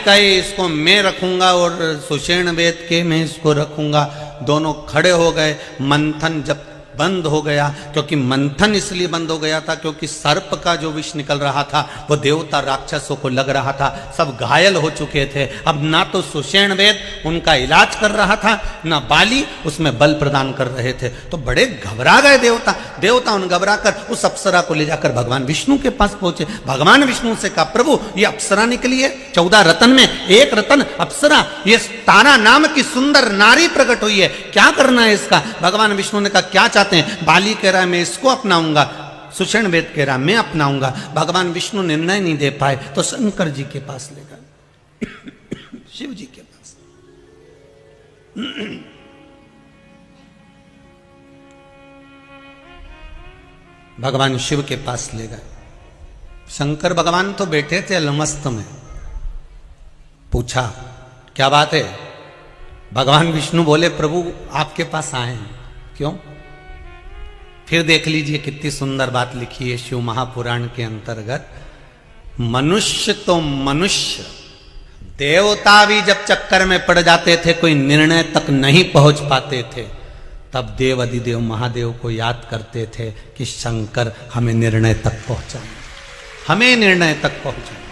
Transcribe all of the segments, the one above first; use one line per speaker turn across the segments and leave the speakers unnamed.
कहे इसको मैं रखूंगा और सुषेण वेद के मैं इसको रखूंगा। दोनों खड़े हो गए। मंथन जब बंद हो गया, क्योंकि मंथन इसलिए बंद हो गया था क्योंकि सर्प का जो विष निकल रहा था वो देवता राक्षसों को लग रहा था। सब घायल हो चुके थे। अब ना तो सुषेण वेद उनका इलाज कर रहा था, ना बाली उसमें बल प्रदान कर रहे थे। तो बड़े घबरा गए देवता उन घबरा कर उस अप्सरा को ले जाकर भगवान विष्णु के पास पहुंचे। भगवान विष्णु से कहा, प्रभु ये अप्सरा निकली है 14 रतन में एक रतन अप्सरा, ये तारा नाम की सुंदर नारी प्रकट हुई है, क्या करना है इसका? भगवान विष्णु ने कहा क्या चाहते हैं? बाली कह रहा है मैं इसको अपनाऊंगा, सुषेण वेद कह रहा मैं अपनाऊंगा। भगवान विष्णु निर्णय नहीं दे पाए तो शंकर जी के पास ले गए, शिव जी के पास। भगवान शिव के पास ले गए। शंकर भगवान तो बैठे थे अलमस्त में। पूछा क्या बात है? भगवान विष्णु बोले प्रभु आपके पास आए हैं। क्यों? फिर देख लीजिए कितनी सुंदर बात लिखी है शिव महापुराण के अंतर्गत। मनुष्य तो मनुष्य, देवता भी जब चक्कर में पड़ जाते थे, कोई निर्णय तक नहीं पहुंच पाते थे, तब देव अधिदेव महादेव को याद करते थे कि शंकर हमें निर्णय तक पहुंचाए, हमें निर्णय तक पहुंचाए।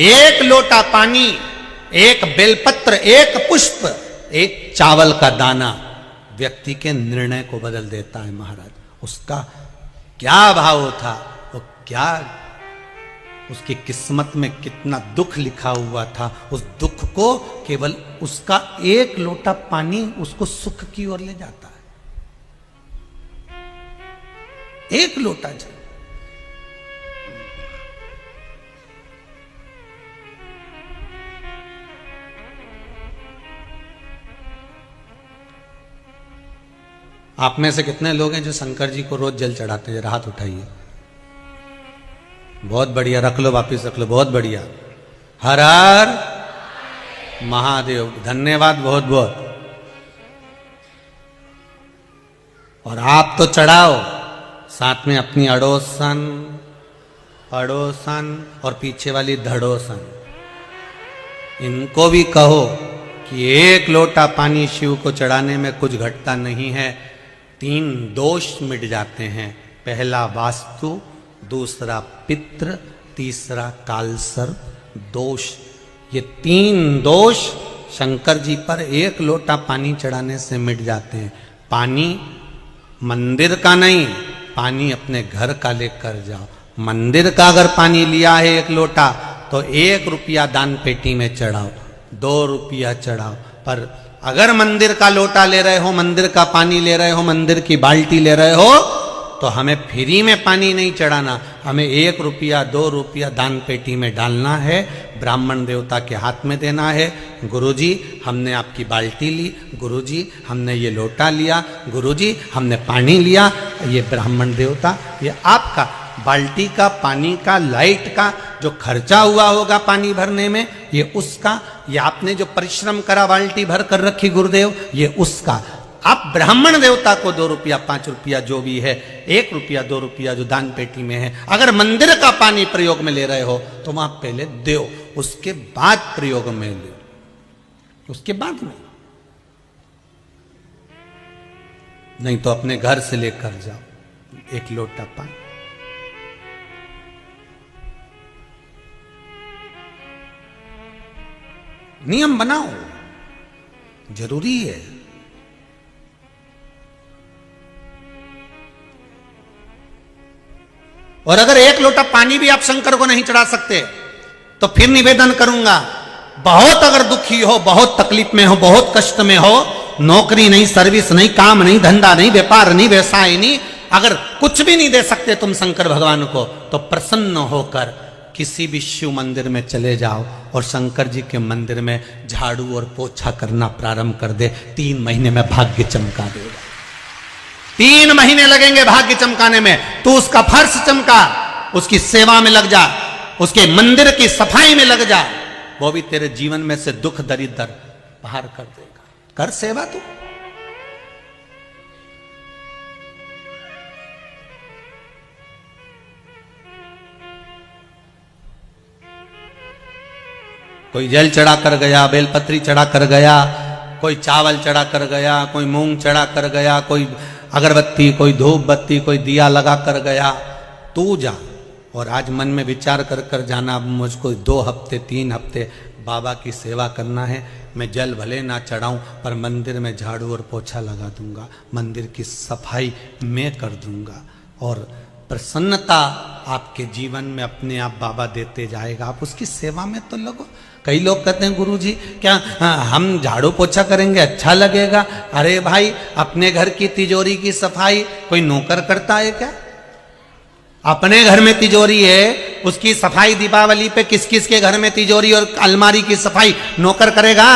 एक लोटा पानी, एक बेलपत्र, एक पुष्प, एक चावल का दाना व्यक्ति के निर्णय को बदल देता है महाराज। उसका क्या भाव था, वो क्या उसकी किस्मत में कितना दुख लिखा हुआ था, उस दुख को केवल उसका एक लोटा पानी उसको सुख की ओर ले जाता है। एक लोटा जल। आप में से कितने लोग हैं जो शंकर जी को रोज जल चढ़ाते हैं? हाथ उठाइए। बहुत बढ़िया, रख लो, वापिस रख लो, बहुत बढ़िया। हर हर महादेव, धन्यवाद बहुत बहुत। और आप तो चढ़ाओ, साथ में अपनी अड़ोसन और पीछे वाली धड़ोसन, इनको भी कहो कि एक लोटा पानी शिव को चढ़ाने में कुछ घटता नहीं है। 3 दोष मिट जाते हैं। पहला वास्तु, दूसरा पितृ, तीसरा कालसर्प दोष। ये 3 दोष शंकर जी पर एक लोटा पानी चढ़ाने से मिट जाते हैं। पानी मंदिर का नहीं, पानी अपने घर का लेकर जाओ। मंदिर का अगर पानी लिया है 1 लोटा तो 1 रुपया दान पेटी में चढ़ाओ, 2 रुपया चढ़ाओ। पर अगर मंदिर का लोटा ले रहे हो, मंदिर का पानी ले रहे हो, मंदिर की बाल्टी ले रहे हो, तो हमें फ्री में पानी नहीं चढ़ाना, हमें 1 रुपया 2 रुपया दान पेटी में डालना है, ब्राह्मण देवता के हाथ में देना है। गुरुजी हमने आपकी बाल्टी ली, गुरुजी हमने ये लोटा लिया, गुरुजी हमने पानी लिया। ये ब्राह्मण देवता, ये आपका बाल्टी का, पानी का, लाइट का जो खर्चा हुआ होगा पानी भरने में, ये उसका। ये आपने जो परिश्रम करा बाल्टी भर कर रखी गुरुदेव, ये उसका। आप ब्राह्मण देवता को 2 रुपया 5 रुपया जो भी है, 1 रुपया 2 रुपया जो दान पेटी में है, अगर मंदिर का पानी प्रयोग में ले रहे हो तो वहां पहले दो, उसके बाद प्रयोग में लो, उसके बाद में। नहीं तो अपने घर से लेकर जाओ 1 लोटा पानी। नियम बनाओ, जरूरी है। और अगर 1 लोटा पानी भी आप शंकर को नहीं चढ़ा सकते तो फिर निवेदन करूंगा, बहुत अगर दुखी हो, बहुत तकलीफ में हो, बहुत कष्ट में हो, नौकरी नहीं, सर्विस नहीं, काम नहीं, धंधा नहीं, व्यापार नहीं, व्यवसाय नहीं, अगर कुछ भी नहीं दे सकते तुम शंकर भगवान को, तो प्रसन्न होकर किसी भी शिव मंदिर में चले जाओ और शंकर जी के मंदिर में झाड़ू और पोछा करना प्रारंभ कर दे। 3 महीने में भाग्य चमका देगा। 3 महीने लगेंगे भाग्य चमकाने में। तू उसका फर्श चमका, उसकी सेवा में लग जा, उसके मंदिर की सफाई में लग जा, वो भी तेरे जीवन में से दुख दरिद्र बाहर कर देगा। कर सेवा तू। कोई जल चढ़ा कर गया, बेलपत्री चढ़ा कर गया, कोई चावल चढ़ा कर गया, कोई मूंग चढ़ा कर गया, कोई अगरबत्ती, कोई धूप बत्ती, कोई दिया लगा कर गया। तू जा और आज मन में विचार कर कर जाना, अब मुझको 2 हफ्ते 3 हफ्ते बाबा की सेवा करना है। मैं जल भले ना चढ़ाऊं पर मंदिर में झाड़ू और पोछा लगा दूंगा, मंदिर की सफाई मैं कर दूंगा और प्रसन्नता आपके जीवन में अपने आप बाबा देते जाएगा। आप उसकी सेवा में तो लगो। कई लोग कहते हैं गुरुजी क्या हम झाड़ू पोछा करेंगे अच्छा लगेगा? अरे भाई, अपने घर की तिजोरी की सफाई कोई नौकर करता है क्या? अपने घर में तिजोरी है, उसकी सफाई दीपावली पे किस किस के घर में तिजोरी और अलमारी की सफाई नौकर करेगा?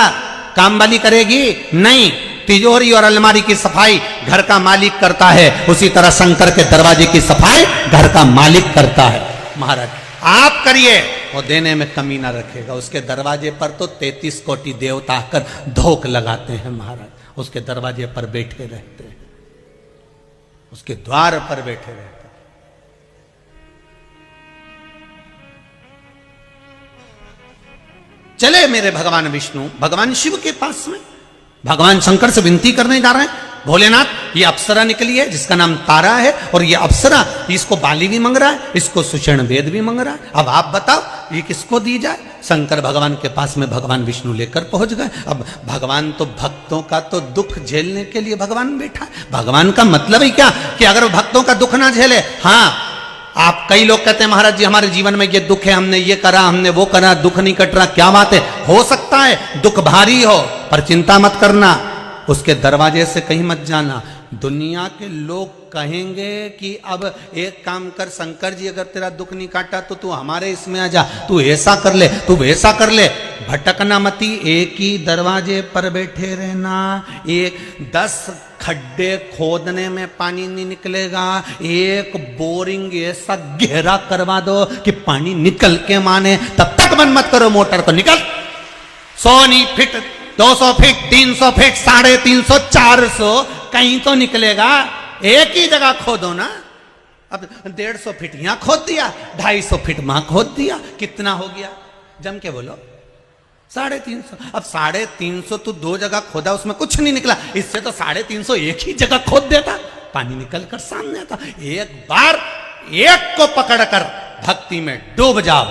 काम वाली करेगी? नहीं, तिजोरी और अलमारी की सफाई घर का मालिक करता है। उसी तरह शंकर के दरवाजे की सफाई घर का मालिक करता है। महाराज आप करिए, वो देने में कमी ना रखेगा। उसके दरवाजे पर तो 33 कोटि देवता आकर धोख लगाते हैं महाराज, उसके दरवाजे पर बैठे रहते हैं, उसके द्वार पर बैठे रहते हैं। चले मेरे भगवान विष्णु भगवान शिव के पास में, भगवान शंकर से विनती करने जा रहे हैं, भोलेनाथ ये अप्सरा निकली है जिसका नाम तारा है, और ये अप्सरा इसको बाली भी मांग रहा है, इसको सुषेण वेद भी मांग रहा है। अब आप बताओ ये किसको दी जाए? शंकर भगवान के पास में भगवान विष्णु लेकर पहुंच गए। अब भगवान तो भक्तों का तो दुख झेलने के लिए भगवान बैठा है। भगवान का मतलब ही क्या कि अगर भक्तों का दुख ना झेले। हाँ, आप कई लोग कहते हैं महाराज जी हमारे जीवन में ये दुख है, हमने ये करा, हमने वो करा, दुख नहीं कट रहा। क्या बात है, हो सकता है दुख भारी हो, पर चिंता मत करना, उसके दरवाजे से कहीं मत जाना। दुनिया के लोग कहेंगे कि अब एक काम कर शंकर जी, अगर तेरा दुख नहीं काटा तो तू हमारे इसमें आ जा, तू ऐसा कर ले, तू वैसा कर ले। भटकना मती, एक ही दरवाजे पर बैठे रहना। 10 खड्डे खोदने में पानी नहीं निकलेगा, एक बोरिंग ऐसा गहरा करवा दो कि पानी निकल के माने, तब तक बंद मत करो मोटर को। निकल 100 नहीं फीट, 200 फीट, 300 फीट, 350, 400 कहीं तो निकलेगा। एक ही जगह खोदो ना। अब 150 फीट यहां खोद दिया, 250 फीट वहां खोद दिया, कितना हो गया? जम के बोलो 350। अब 350 तो 2 जगह खोदा, उसमें कुछ नहीं निकला। इससे तो 350 एक ही जगह खोद देता, पानी निकल कर सामने आता। एक बार एक को पकड़कर भक्ति में डूब जाओ,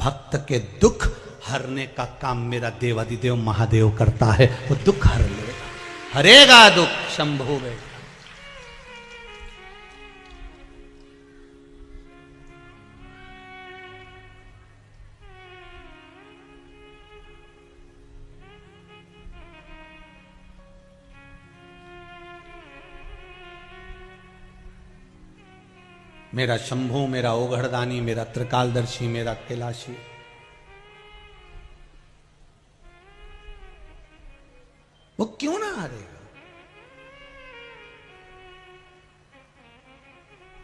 भक्त के दुख हरने का काम मेरा देवादिदेव महादेव करता है। वो दुख हर लेगा, हरेगा दुख शंभु में। मेरा शंभु, मेरा ओघड़दानी, मेरा त्रिकालदर्शी, मेरा कैलाशी, वो क्यों ना हारेगा?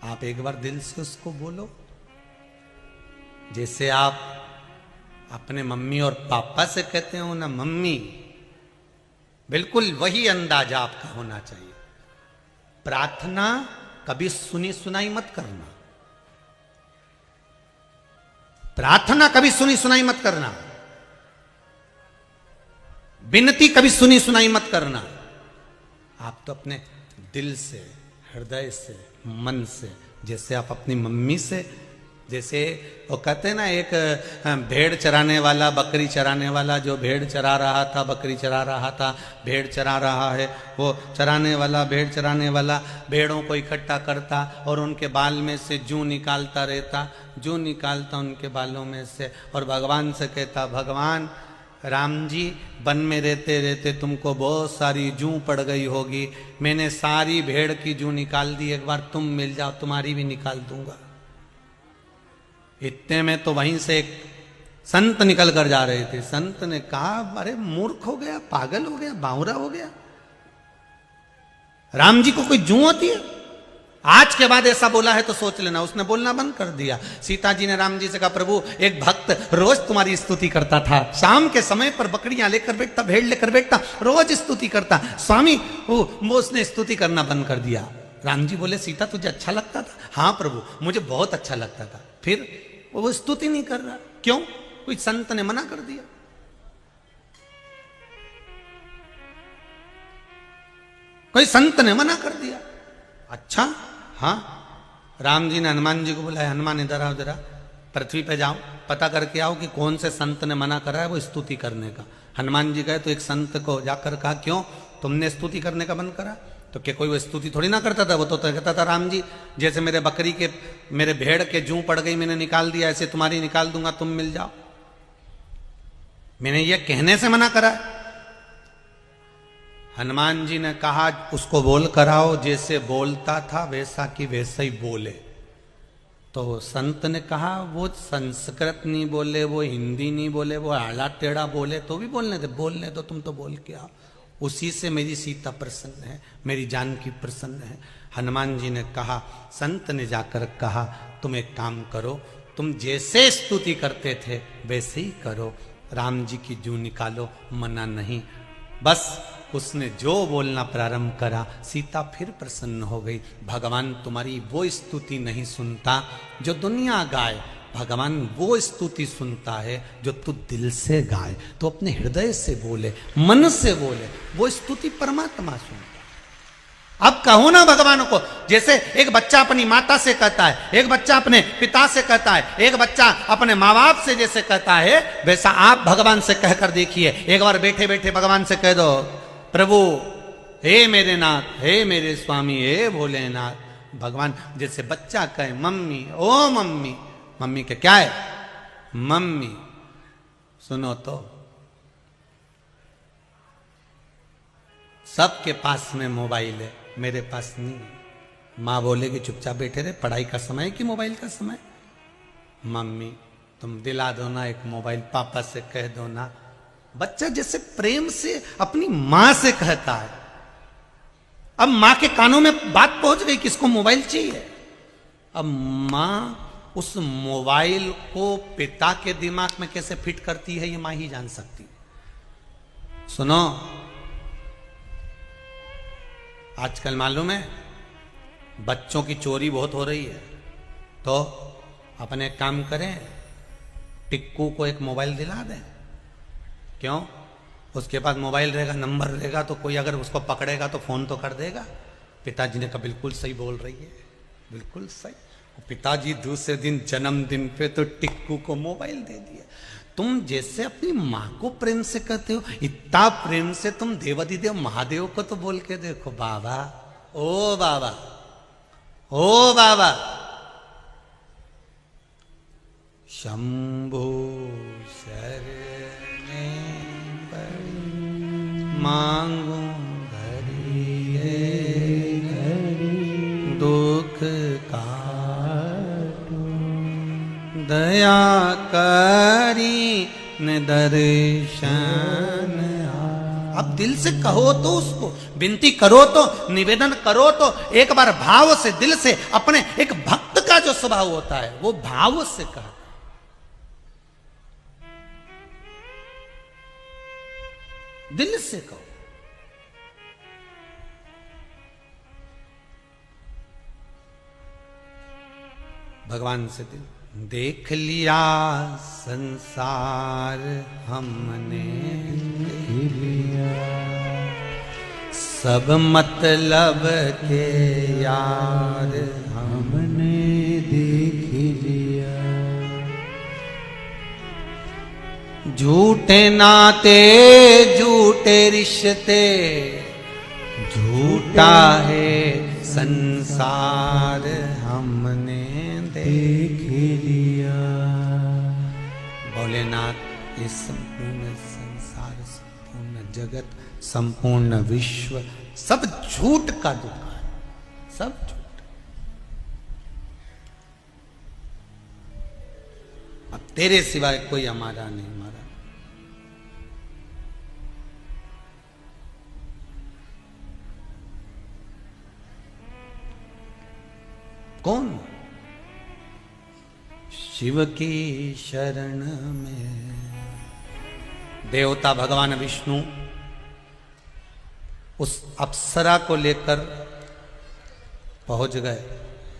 आप एक बार दिल से उसको बोलो, जैसे आप अपने मम्मी और पापा से कहते हो ना मम्मी, बिल्कुल वही अंदाजा आपका होना चाहिए। प्रार्थना कभी सुनी सुनाई मत करना, प्रार्थना कभी सुनी सुनाई मत करना, विनती कभी सुनी सुनाई मत करना। आप तो अपने दिल से, हृदय से, मन से, जैसे आप अपनी मम्मी से, जैसे वो कहते हैं ना एक भेड़ चराने वाला, बकरी चराने वाला, जो भेड़ चरा रहा था, बकरी चरा रहा था, भेड़ चरा रहा है, वो चराने वाला, भेड़ चराने वाला भेड़ों को इकट्ठा करता और उनके बाल में से जूं निकालता रहता, जूं निकालता उनके बालों में से, और भगवान से कहता भगवान राम जी वन में रहते रहते तुमको बहुत सारी जूं पड़ गई होगी, मैंने सारी भेड़ की जूं निकाल दी, एक बार तुम मिल जाओ तुम्हारी भी निकाल दूंगा। इतने में तो वहीं से एक संत निकल कर जा रहे थे। संत ने कहा अरे मूर्ख हो गया, पागल हो गया, बावरा हो गया, राम जी को कोई जूं होती है? आज के बाद ऐसा बोला है तो सोच लेना। उसने बोलना बंद कर दिया। सीता जी ने राम जी से कहा प्रभु एक भक्त रोज तुम्हारी स्तुति करता था, शाम के समय पर बकरियां लेकर बैठता, भेड़ लेकर बैठता, रोज स्तुति करता, स्वामी वो उसने स्तुति करना बंद कर दिया। राम जी बोले सीता तुझे अच्छा लगता था? हाँ प्रभु मुझे बहुत अच्छा लगता था। फिर वो स्तुति नहीं कर रहा, क्यों? कोई संत ने मना कर दिया। कोई संत ने मना कर दिया। अच्छा, हाँ, राम जी ने हनुमान जी को बुलाया, हनुमान इधर आओ, जरा पृथ्वी पे जाओ, पता करके आओ कि कौन से संत ने मना करा है वो स्तुति करने का। हनुमान जी गए तो एक संत को जाकर कहा, क्यों तुमने स्तुति करने का बंद करा? तो क्या कोई वो स्तुति थोड़ी ना करता था, वो तो कहता था राम जी जैसे मेरे बकरी के, मेरे भेड़ के जूं पड़ गई मैंने निकाल दिया, ऐसे तुम्हारी निकाल दूंगा, तुम मिल जाओ। मैंने ये कहने से मना करा। हनुमान जी ने कहा उसको बोल कराओ, जैसे बोलता था वैसा कि वैसा ही बोले। तो संत ने कहा वो संस्कृत नहीं बोले, वो हिंदी नहीं बोले, वो आड़ा टेढ़ा बोले तो भी बोलने दो, तुम तो बोल के आओ। उसी से मेरी सीता प्रसन्न है, मेरी जानकी प्रसन्न है। हनुमान जी ने कहा, संत ने जाकर कहा तुम एक काम करो, तुम जैसे स्तुति करते थे वैसे ही करो, राम जी की जूं निकालो, मना नहीं। बस उसने जो बोलना प्रारंभ करा, सीता फिर प्रसन्न हो गई। भगवान तुम्हारी वो स्तुति नहीं सुनता जो दुनिया गाए, भगवान वो स्तुति सुनता है जो तू दिल से गाए, तो अपने हृदय से बोले, मन से बोले, वो स्तुति परमात्मा सुनता। अब कहो ना भगवान को, जैसे एक बच्चा अपनी माता से कहता है, एक बच्चा अपने पिता से कहता है, एक बच्चा अपने माँ बाप से जैसे कहता है, वैसा आप भगवान से कहकर देखिए। एक बार बैठे बैठे भगवान से कह दो, प्रभु हे मेरे नाथ, हे मेरे स्वामी, हे भोलेनाथ। भगवान जैसे बच्चा कहे मम्मी, ओ मम्मी, मम्मी के क्या है? मम्मी। सुनो तो, सबके पास में मोबाइल है, मेरे पास नहीं। माँ बोलेगी चुपचाप बैठे रहे, पढ़ाई का समय कि मोबाइल का समय? मम्मी तुम दिला दो ना एक मोबाइल, पापा से कह दो ना। बच्चा जैसे प्रेम से अपनी मां से कहता है। अब मां के कानों में बात पहुंच गई किसको मोबाइल चाहिए। अब मां उस मोबाइल को पिता के दिमाग में कैसे फिट करती है ये मां ही जान सकती है। सुनो, आजकल मालूम है बच्चों की चोरी बहुत हो रही है, तो अपने एक काम करें, टिक्कू को एक मोबाइल दिला दें। क्यों? उसके पास मोबाइल रहेगा, नंबर रहेगा, तो कोई अगर उसको पकड़ेगा तो फोन तो कर देगा। पिताजी ने कहा बिल्कुल सही बोल रही है, बिल्कुल सही। पिताजी दूसरे दिन जन्मदिन पे तो टिक्कू को मोबाइल दे दिया। तुम जैसे अपनी माँ को प्रेम से कहते हो, इतना प्रेम से तुम देवाधिदेव महादेव को तो बोल के देखो, बाबा, ओ बाबा, ओ बाबा, शंभो शरणे मांगो धरिए दुख काटो, दया करी न दर्शन। अब दिल से कहो तो उसको, विनती करो तो, निवेदन करो तो, एक बार भाव से, दिल से, अपने एक भक्त का जो स्वभाव होता है वो भाव से कहा। दिल से कहो। भगवान से दिल। देख लिया संसार हमने, देख लिया सब मतलब के यार हमने देख लिया। झूठे नाते झूठे रिश्ते, झूठा है संसार हमने देख लिया। भोलेनाथ ये संपूर्ण संसार, संपूर्ण जगत, संपूर्ण विश्व सब झूठ का दुकान है, सब झूठ। अब तेरे सिवाय कोई हमारा नहीं, हमारा कौन? शिव की शरण में। देवता भगवान विष्णु उस अप्सरा को लेकर पहुंच गए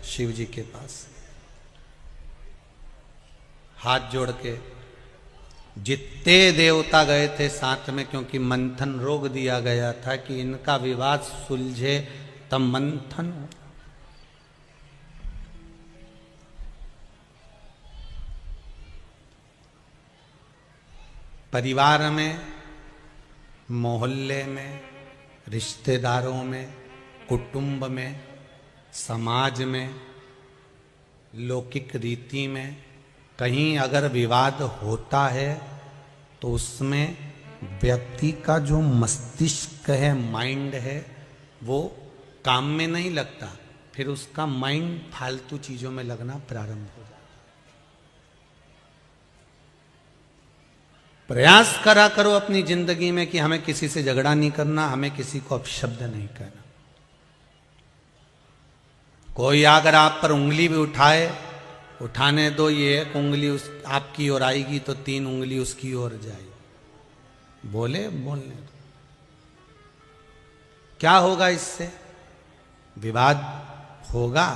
शिव जी के पास। हाथ जोड़ के जितने देवता गए थे साथ में, क्योंकि मंथन रोक दिया गया था कि इनका विवाद सुलझे तब मंथन हो। परिवार में, मोहल्ले में, रिश्तेदारों में, कुटुंब में, समाज में, लौकिक रीति में कहीं अगर विवाद होता है तो उसमें व्यक्ति का जो मस्तिष्क है, माइंड है, वो काम में नहीं लगता, फिर उसका माइंड फालतू चीजों में लगना प्रारंभ हो जाता। प्रयास करा करो अपनी जिंदगी में कि हमें किसी से झगड़ा नहीं करना, हमें किसी को अपशब्द नहीं कहना। कोई अगर आप पर उंगली भी उठाए, उठाने दो, ये एक उंगली उस आपकी ओर आएगी तो 3 उंगली उसकी ओर जाएगी। बोले बोलने दो। क्या होगा इससे? विवाद होगा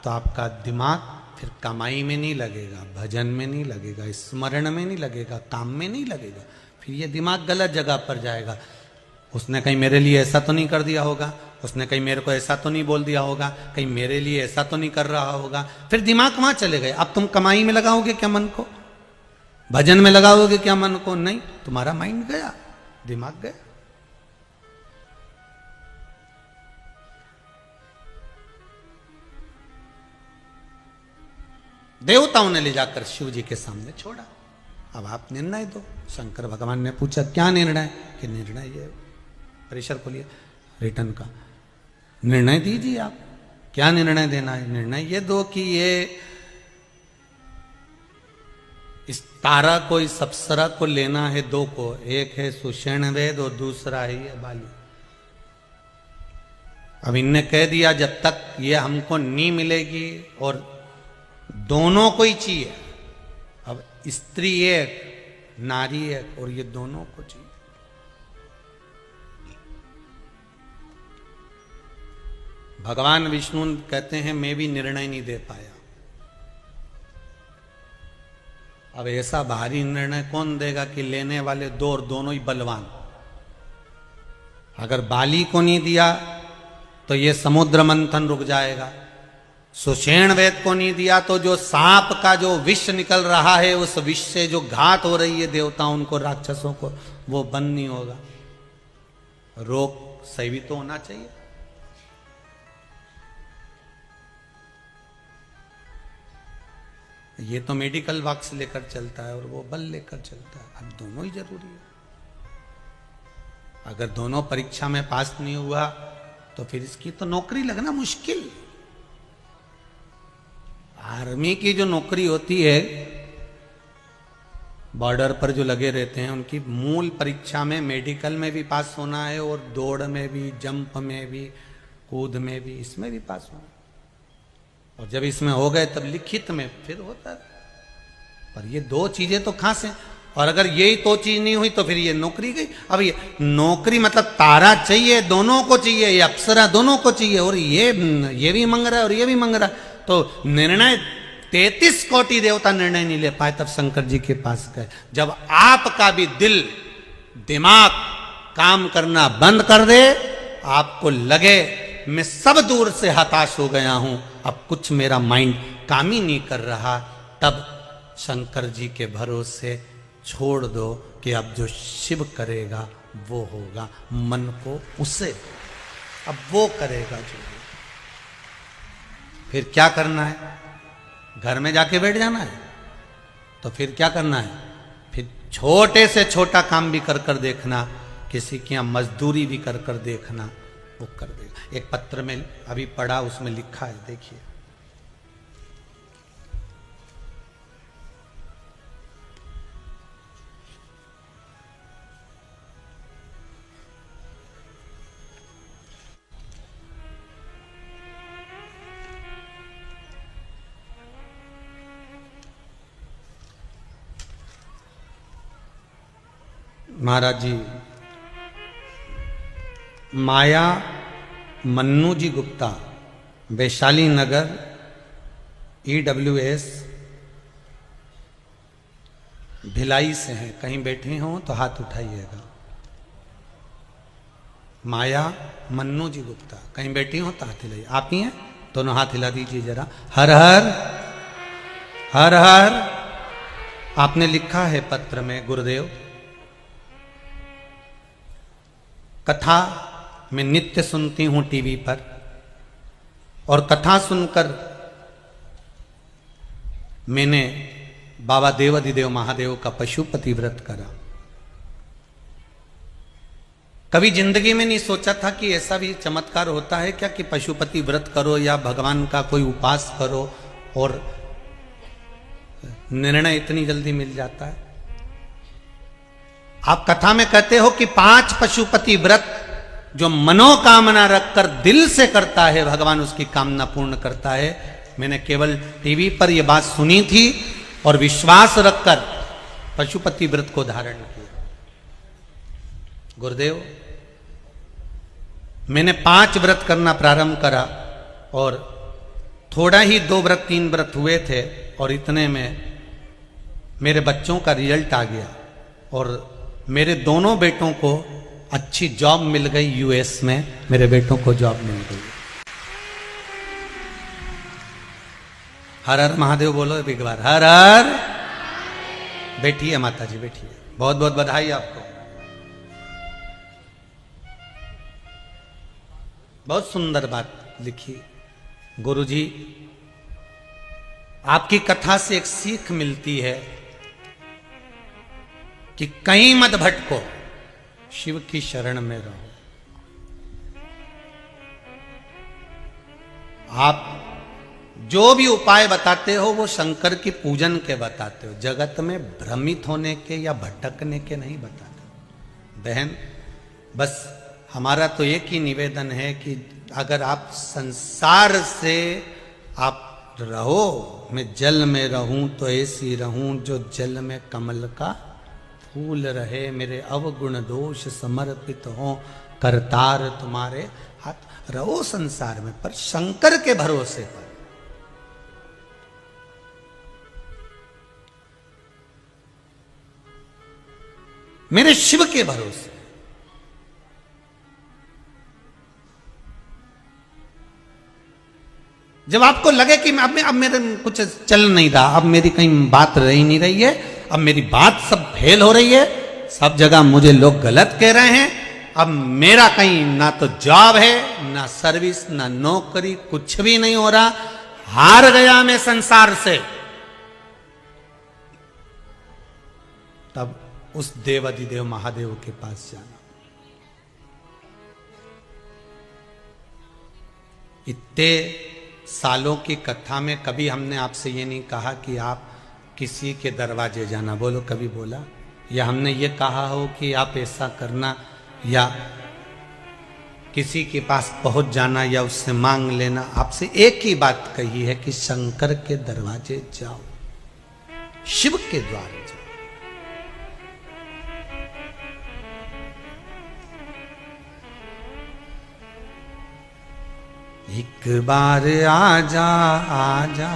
तो आपका दिमाग फिर कमाई में नहीं लगेगा, भजन में नहीं लगेगा, स्मरण में नहीं लगेगा, काम में नहीं लगेगा, फिर ये दिमाग गलत जगह पर जाएगा। उसने कहीं मेरे लिए ऐसा तो नहीं कर दिया होगा, उसने कहीं मेरे को ऐसा तो नहीं बोल दिया होगा, कहीं मेरे लिए ऐसा तो नहीं कर रहा होगा, फिर दिमाग वहां चले गए। अब तुम कमाई में लगाओगे क्या मन को? भजन में लगाओगे क्या मन को? नहीं, तुम्हारा माइंड गया, दिमाग गया। देवताओं ने ले जाकर शिव जी के सामने छोड़ा। अब आप निर्णय दो। शंकर भगवान ने पूछा क्या निर्णय? कि निर्णय ये, परिसर खोलिए रिटर्न का, निर्णय दीजिए आप, क्या निर्णय देना है? निर्णय ये दो कि ये इस तारा को, इस अप्सरा को लेना है 2 को, एक है सुषेण वेद और दूसरा है ये बाली। अब इनने कह दिया जब तक ये हमको नहीं मिलेगी, और दोनों को ही चाहिए। अब स्त्री एक, नारी एक, और ये दोनों को चाहिए। भगवान विष्णु कहते हैं मैं भी निर्णय नहीं दे पाया। अब ऐसा भारी निर्णय कौन देगा कि लेने वाले 2 और दोनों ही बलवान। अगर बाली को नहीं दिया तो ये समुद्र मंथन रुक जाएगा। सुषेण वेद को नहीं दिया तो जो सांप का जो विष निकल रहा है, उस विष से जो घात हो रही है देवताओं को, राक्षसों को, वो बंद नहीं होगा। रोग सही तो होना चाहिए। ये तो मेडिकल बॉक्स लेकर चलता है और वो बल लेकर चलता है। अब दोनों ही जरूरी है। अगर दोनों परीक्षा में पास नहीं हुआ तो फिर इसकी तो नौकरी लगना मुश्किल। आर्मी की जो नौकरी होती है, बॉर्डर पर जो लगे रहते हैं, उनकी मूल परीक्षा में मेडिकल में भी पास होना है, और दौड़ में भी, जंप में भी, कूद में भी, इसमें भी पास होना है। और जब इसमें हो गए तब लिखित में फिर होता है। पर ये 2 चीजें तो खास हैं, और अगर यही तो चीज नहीं हुई तो फिर ये नौकरी गई। अब ये नौकरी मतलब तारा चाहिए, दोनों को चाहिए, ये अप्सरा दोनों को चाहिए, और ये भी मांग रहा है और ये भी मांग रहा है। तो निर्णय 33 कोटि देवता निर्णय नहीं ले पाए, तब शंकर जी के पास गए। जब आपका भी दिल, दिमाग काम करना बंद कर दे, आपको लगे मैं सब दूर से हताश हो गया हूं, अब कुछ मेरा माइंड काम ही नहीं कर रहा, तब शंकर जी के भरोसे छोड़ दो कि अब जो शिव करेगा वो होगा। मन को उसे अब वो करेगा जो। फिर क्या करना है? घर में जाके बैठ जाना है? तो फिर क्या करना है? फिर छोटे से छोटा काम भी कर कर देखना, किसी की यहाँ मजदूरी भी कर कर देखना, वो कर देगा। एक पत्र में अभी पढ़ा, उसमें लिखा है, देखिए। महाराज जी, माया मन्नू जी गुप्ता, वैशाली नगर, EWS, भिलाई से हैं, कहीं बैठे हों तो हाथ उठाइएगा। माया मन्नू जी गुप्ता कहीं बैठी हो तो हाथ हिलाइए। आप ही हैं? दोनों हाथ हिला दीजिए जरा। हर हर हर हर। आपने लिखा है पत्र में, गुरुदेव कथा मैं नित्य सुनती हूं टीवी पर, और कथा सुनकर मैंने बाबा देवाधिदेव महादेव का पशुपति व्रत करा। कभी जिंदगी में नहीं सोचा था कि ऐसा भी चमत्कार होता है क्या कि पशुपति व्रत करो या भगवान का कोई उपास करो और निर्णय इतनी जल्दी मिल जाता है। आप कथा में कहते हो कि 5 पशुपति व्रत जो मनोकामना रखकर दिल से करता है भगवान उसकी कामना पूर्ण करता है। मैंने केवल टीवी पर यह बात सुनी थी और विश्वास रखकर पशुपति व्रत को धारण किया। गुरुदेव मैंने 5 व्रत करना प्रारंभ करा और थोड़ा ही 2 व्रत 3 व्रत हुए थे और इतने में मेरे बच्चों का रिजल्ट आ गया और मेरे दोनों बेटों को अच्छी जॉब मिल गई। यूएस में मेरे बेटों को जॉब मिल गई। हर हर महादेव बोलो एक बार, हर हर। बैठिए माता जी बैठिए, बहुत बहुत बधाई आपको। बहुत सुंदर बात लिखी गुरुजी। आपकी कथा से एक सीख मिलती है कि कहीं मत भटको, शिव की शरण में रहो। आप जो भी उपाय बताते हो वो शंकर की पूजन के बताते हो, जगत में भ्रमित होने के या भटकने के नहीं बताते। बहन बस हमारा तो एक ही निवेदन है कि अगर आप संसार से आप रहो, मैं जल में रहूं तो ऐसी रहूं जो जल में कमल का फूल रहे, मेरे अवगुण दोष समर्पित हो, करतार तुम्हारे हाथ। रहो संसार में पर शंकर के भरोसे पर। मेरे शिव के भरोसे। जब आपको लगे कि अब मेरे कुछ चल नहीं रहा, अब मेरी कहीं बात रही नहीं रही है, अब मेरी बात सब फेल हो रही है, सब जगह मुझे लोग गलत कह रहे हैं, अब मेरा कहीं ना तो जॉब है ना सर्विस ना नौकरी, कुछ भी नहीं हो रहा, हार गया मैं संसार से, तब उस देवाधिदेव महादेव के पास जाना। इतने सालों की कथा में कभी हमने आपसे ये नहीं कहा कि आप किसी के दरवाजे जाना, बोलो कभी बोला? या हमने ये कहा हो कि आप ऐसा करना या किसी के पास पहुंच जाना या उससे मांग लेना? आपसे एक ही बात कही है कि शंकर के दरवाजे जाओ, शिव के द्वार जाओ। एक बार आजा आजा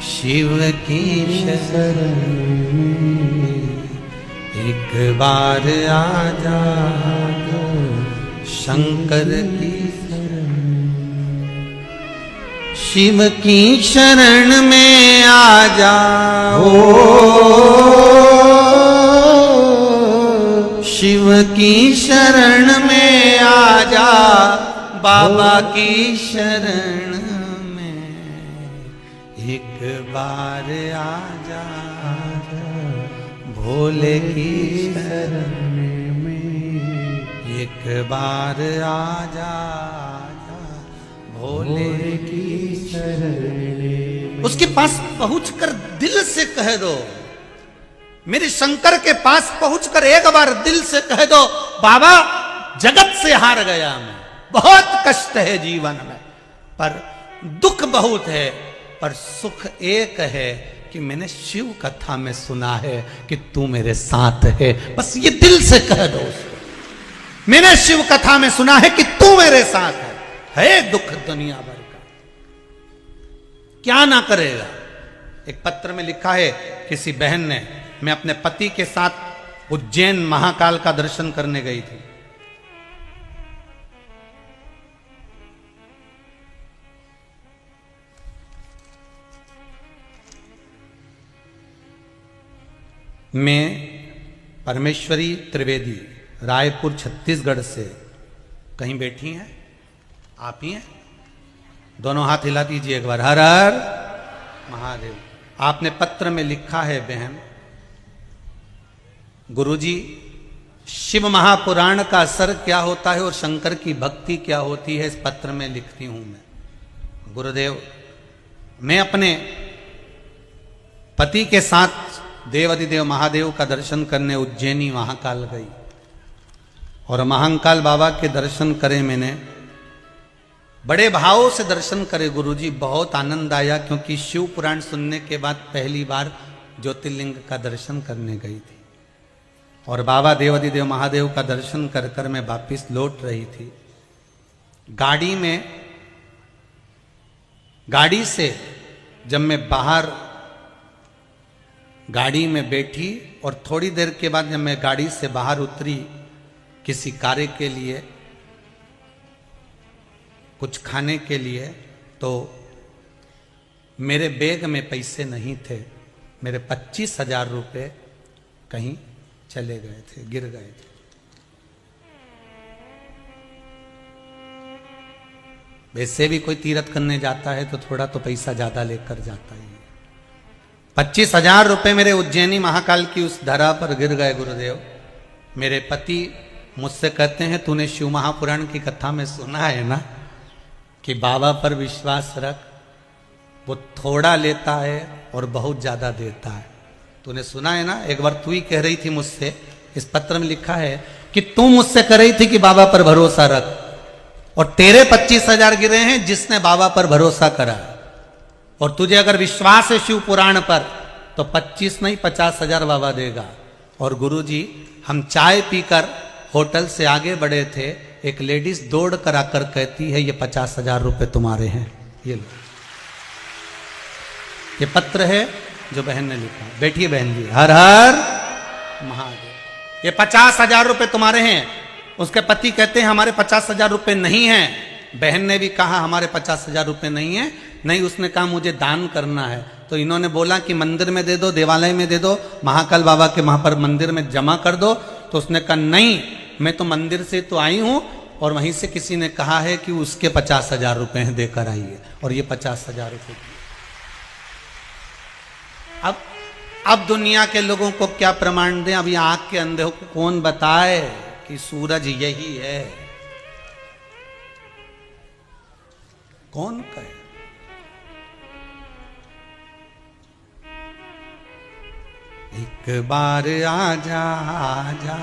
शिव की शरण में, एक बार आजा शंकर की शरण में, शिव की शरण में आजा शिव की शरण में आजा, बाबा की शरण में एक बार आजा, भोले की शरण में एक बार आजा, भोले की शरण में। उसके पास पहुंचकर दिल से कह दो, मेरे शंकर के पास पहुंचकर एक बार दिल से कह दो, बाबा जगत से हार गया मैं, बहुत कष्ट है जीवन में, पर दुख बहुत है, पर सुख एक है कि मैंने शिव कथा में सुना है कि तू मेरे साथ है। बस ये दिल से कह दो उसको, मैंने शिव कथा में सुना है कि तू मेरे साथ है दुख दुनिया भर का, क्या ना करेगा। एक पत्र में लिखा है किसी बहन ने, मैं अपने पति के साथ उज्जैन महाकाल का दर्शन करने गई थी। मैं परमेश्वरी त्रिवेदी रायपुर छत्तीसगढ़ से, कहीं बैठी हैं? आप ही हैं? दोनों हाथ हिला दीजिए एक बार, हर हर महादेव। आपने पत्र में लिखा है, बहन, गुरुजी शिव महापुराण का असर क्या होता है और शंकर की भक्ति क्या होती है, इस पत्र में लिखती हूं मैं। गुरुदेव, मैं अपने पति के साथ देवाधिदेव महादेव का दर्शन करने उज्जैनी महाकाल गई और महाकाल बाबा के दर्शन करे मैंने, बड़े भाव से दर्शन करे गुरुजी, बहुत आनंद आया, क्योंकि शिव पुराण सुनने के बाद पहली बार ज्योतिर्लिंग का दर्शन करने गई थी। और बाबा देवाधिदेव महादेव का दर्शन कर कर मैं वापिस लौट रही थी। गाड़ी से जब मैं बाहर गाड़ी में बैठी और थोड़ी देर के बाद जब मैं गाड़ी से बाहर उतरी किसी कार्य के लिए, कुछ खाने के लिए, तो मेरे बैग में पैसे नहीं थे। मेरे 25,000 रुपये कहीं चले गए थे, गिर गए थे। वैसे भी कोई तीर्थ करने जाता है तो थोड़ा तो पैसा ज्यादा लेकर जाता ही है। 25,000 रुपये मेरे उज्जैनी महाकाल की उस धरा पर गिर गए गुरुदेव। मेरे पति मुझसे कहते हैं, तूने शिव महापुराण की कथा में सुना है ना कि बाबा पर विश्वास रख, वो थोड़ा लेता है और बहुत ज्यादा देता है। तूने सुना है ना? एक बार तू ही कह रही थी मुझसे, इस पत्र में लिखा है कि तू मुझसे कह रही थी कि बाबा पर भरोसा रख, और तेरे 25,000 गिरे हैं जिसने बाबा पर भरोसा करा। और तुझे अगर विश्वास है शिव पुराण पर तो 25 नहीं 50,000 बाबा देगा। और गुरुजी, हम चाय पीकर होटल से आगे बढ़े थे, एक लेडीज दौड़ कर आकर कहती है, ये 50,000 रुपये तुम्हारे हैं, ये लो। ये पत्र है जो बहन ने लिखा। बैठिए बहन जी, हर हर महादेव। ये 50,000 रुपये तुम्हारे हैं। उसके पति कहते हैं, हमारे 50,000 रुपये नहीं हैं। बहन ने भी कहा, हमारे 50,000 रुपये नहीं है। नहीं, उसने कहा मुझे दान करना है। तो इन्होंने बोला कि मंदिर में दे दो, देवालय में दे दो, महाकाल बाबा के वहां पर मंदिर में जमा कर दो। तो उसने कहा नहीं, मैं तो मंदिर से तो आई हूं और वहीं से किसी ने कहा है कि उसके 50,000 रुपये हैं, देकर आइए। और ये 50,000 रुपये। अब दुनिया के लोगों को क्या प्रमाण दें? अभी आंख के अंधे को कौन बताए कि सूरज यही है? कौन कहे? एक बार आजा आजा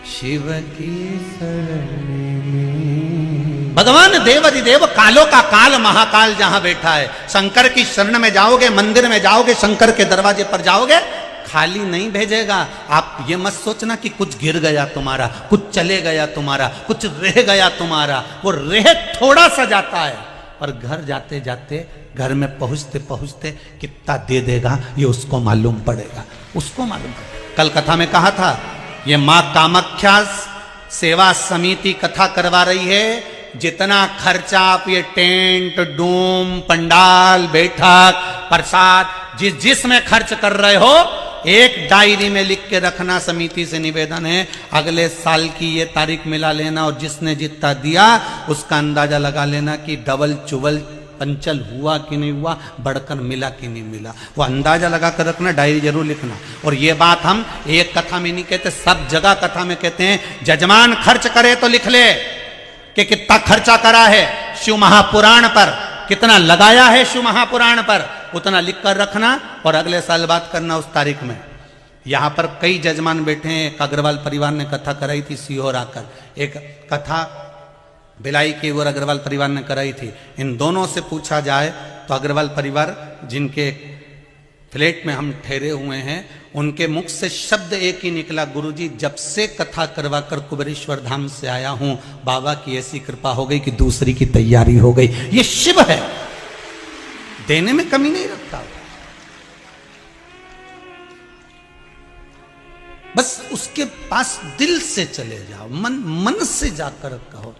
शिव की शरण में। भगवान देवाधिदेव कालों का काल महाकाल जहां बैठा है, शंकर की शरण में जाओगे, मंदिर में जाओगे, शंकर के दरवाजे पर जाओगे, खाली नहीं भेजेगा। आप ये मत सोचना कि कुछ गिर गया तुम्हारा, कुछ चले गया तुम्हारा, कुछ रह गया तुम्हारा। वो रह थोड़ा सा जाता है, पर घर जाते जाते, घर में पहुंचते पहुंचते कितना दे देगा ये उसको मालूम पड़ेगा, उसको मालूम पड़ेगा। कल कथा में कहा था, ये माँ कामाख्या सेवा समिति कथा करवा रही है। जितना खर्चा आप ये टेंट, डूम, पंडाल, बैठक, प्रसाद जिसमें खर्च कर रहे हो, एक डायरी में लिख के रखना। समिति से निवेदन है, अगले साल की ये तारीख मिला लेना और जिसने जितना दिया उसका अंदाजा लगा लेना कि डबल चुबल पंचल हुआ कि नहीं हुआ, बढ़कर मिला कि नहीं मिला। वो अंदाजा लगा कर रखना, डायरी जरूर लिखना। और ये बात हम एक कथा में नहीं कहते, सब जगह कथा में कहते हैं। जजमान खर्च करे तो लिख ले कि कितना खर्चा करा है शिव महापुराण पर, कितना लगाया है शिव महापुराण पर, उतना लिख कर रखना और अगले साल बात करना उस तारीख में। यहां पर कई जजमान बैठे हैं। एक अग्रवाल परिवार ने कथा कराई थी सीहोर आकर, एक कथा भिलाई की और अग्रवाल परिवार ने कराई थी। इन दोनों से पूछा जाए तो अग्रवाल परिवार जिनके फ्लैट में हम ठहरे हुए हैं, उनके मुख से शब्द एक ही निकला, गुरुजी जब से कथा करवा कर कुबेरेश्वर धाम से आया हूं, बाबा की ऐसी कृपा हो गई कि दूसरी की तैयारी हो गई। ये शिव है, देने में कमी नहीं रखता। बस उसके पास दिल से चले जाओ, मन से जाकर कहो,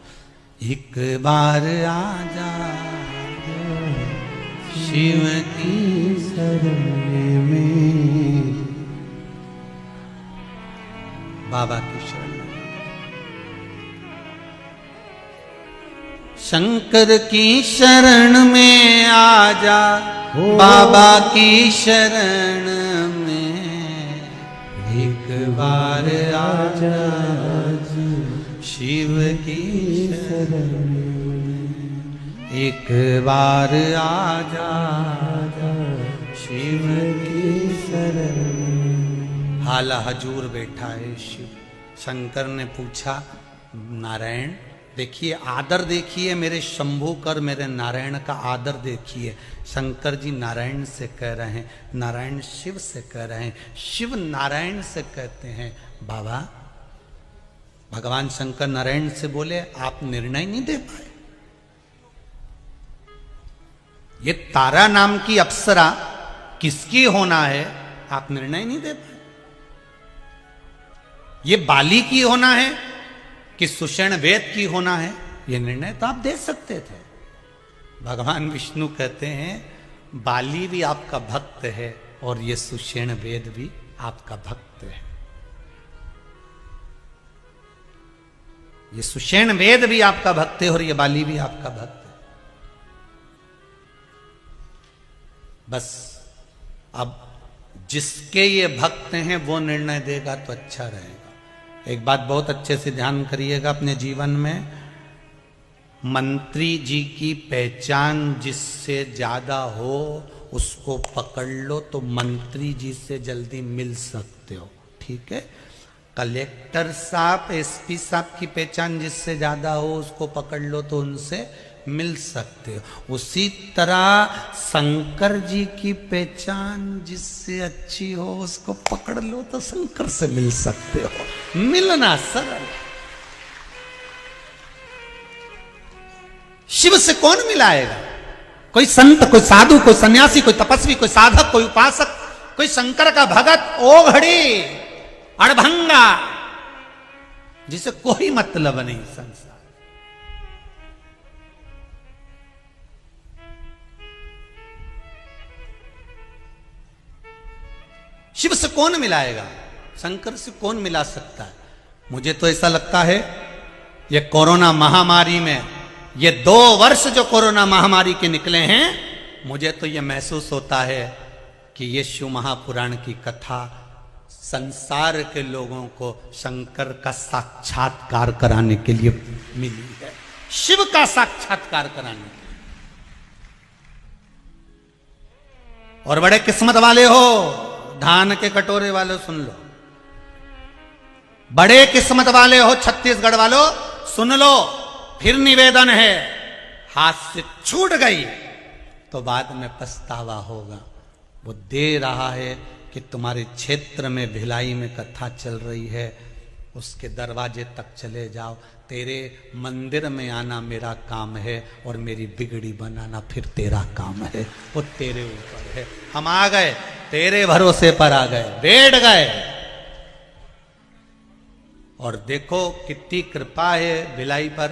एक बार आजा शिव की शरण में, बाबा की शरण में, शंकर की शरण में आजा, बाबा की शरण में, एक बार आजा शिव की शरण में, एक बार आजा शिव की शरण में। हाला हजूर बैठा है शिव। शंकर ने पूछा, नारायण देखिए, आदर देखिए, मेरे शंभू कर मेरे नारायण का आदर देखिए। शंकर जी नारायण से कह रहे हैं, नारायण शिव से कह रहे हैं, शिव नारायण से कहते हैं। बाबा, भगवान शंकर नारायण से बोले, आप निर्णय नहीं दे पाए। ये तारा नाम की अप्सरा किसकी होना है, आप निर्णय नहीं दे पाए। ये बाली की होना है कि सुषेण वेद की होना है, ये निर्णय तो आप दे सकते थे। भगवान विष्णु कहते हैं, बाली भी आपका भक्त है और ये सुषेण वेद भी आपका भक्त है। ये सुषेण वेद भी आपका भक्त है और ये बाली भी आपका भक्त है। बस अब जिसके ये भक्त हैं वो निर्णय देगा तो अच्छा रहेगा। एक बात बहुत अच्छे से ध्यान करिएगा अपने जीवन में, मंत्री जी की पहचान जिससे ज्यादा हो उसको पकड़ लो तो मंत्री जी से जल्दी मिल सकते हो, ठीक है। कलेक्टर साहब, एसपी साहब की पहचान जिससे ज्यादा हो उसको पकड़ लो तो उनसे मिल सकते हो। उसी तरह शंकर जी की पहचान जिससे अच्छी हो उसको पकड़ लो तो शंकर से मिल सकते हो। मिलना सरल। शिव से कौन मिलाएगा? कोई संत, कोई साधु, कोई सन्यासी, कोई तपस्वी, कोई साधक, कोई उपासक, कोई शंकर का भगत, ओघड़ी, अड़भंगा, जिसे कोई मतलब नहीं संसार। शिव से कौन मिलाएगा? शंकर से कौन मिला सकता है? मुझे तो ऐसा लगता है ये कोरोना महामारी में, ये 2 वर्ष जो कोरोना महामारी के निकले हैं, मुझे तो ये महसूस होता है कि ये शिव महापुराण की कथा संसार के लोगों को शंकर का साक्षात्कार कराने के लिए मिली है, शिव का साक्षात्कार कराने के लिए। और बड़े किस्मत वाले हो, धान के कटोरे वालों सुन लो, बड़े किस्मत वाले हो छत्तीसगढ़ वालों सुन लो, फिर निवेदन है, हाथ से छूट गई तो बाद में पछतावा होगा। वो दे रहा है कि तुम्हारे क्षेत्र में भिलाई में कथा चल रही है, उसके दरवाजे तक चले जाओ। तेरे मंदिर में आना मेरा काम है और मेरी बिगड़ी बनाना फिर तेरा काम है, वो तेरे ऊपर है। हम आ गए, तेरे भरोसे पर आ गए, बैठ गए। और देखो कितनी कृपा है भिलाई पर।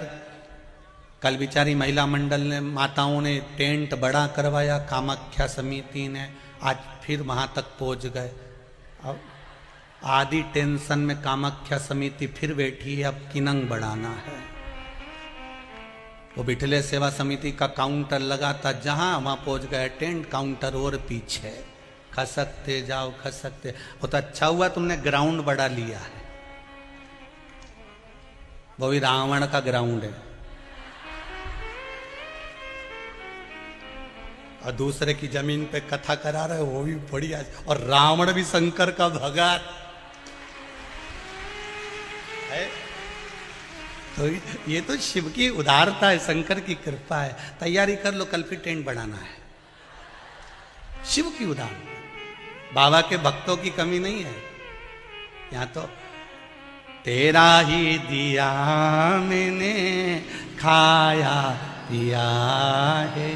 कल बिचारी महिला मंडल ने, माताओं ने टेंट बड़ा करवाया, कामाख्या समिति ने, आज फिर वहां तक पहुंच गए। अब आधी टेंशन में कामाख्या समिति फिर बैठी है, अब किनंग बढ़ाना है। वो बिठले सेवा समिति का काउंटर लगा था, जहां वहां पहुंच गए टेंट काउंटर और पीछे, खसकते जाओ खसकते। वो तो अच्छा हुआ तुमने ग्राउंड बड़ा लिया है, वो भी रावण का ग्राउंड है। और दूसरे की जमीन पे कथा करा रहे, वो भी बढ़िया। और रावण भी शंकर का भगत है। तो ये तो शिव की उदारता है, शंकर की कृपा है। तैयारी कर लो, कल फिर टेंट बढ़ाना है। शिव की उदारता, बाबा के भक्तों की कमी नहीं है यहां तो। तेरा ही दिया मैंने खाया पिया है,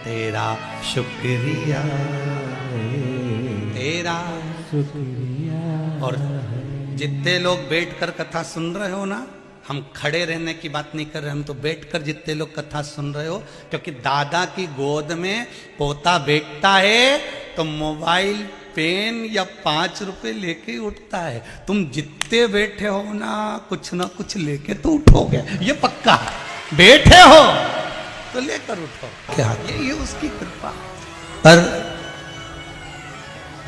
तेरा शुक्रिया है, तेरा शुक्रिया और जितने लोग बैठकर कथा सुन रहे हो ना, हम खड़े रहने की बात नहीं कर रहे, हम तो बैठकर जितने लोग कथा सुन रहे हो, क्योंकि दादा की गोद में पोता बैठता है तो मोबाइल, पेन या 5 रुपए लेके उठता है। तुम जितने बैठे हो ना कुछ लेके तो उठोगे, ये पक्का। बैठे हो तो लेकर उठो, क्या ये उसकी कृपा। पर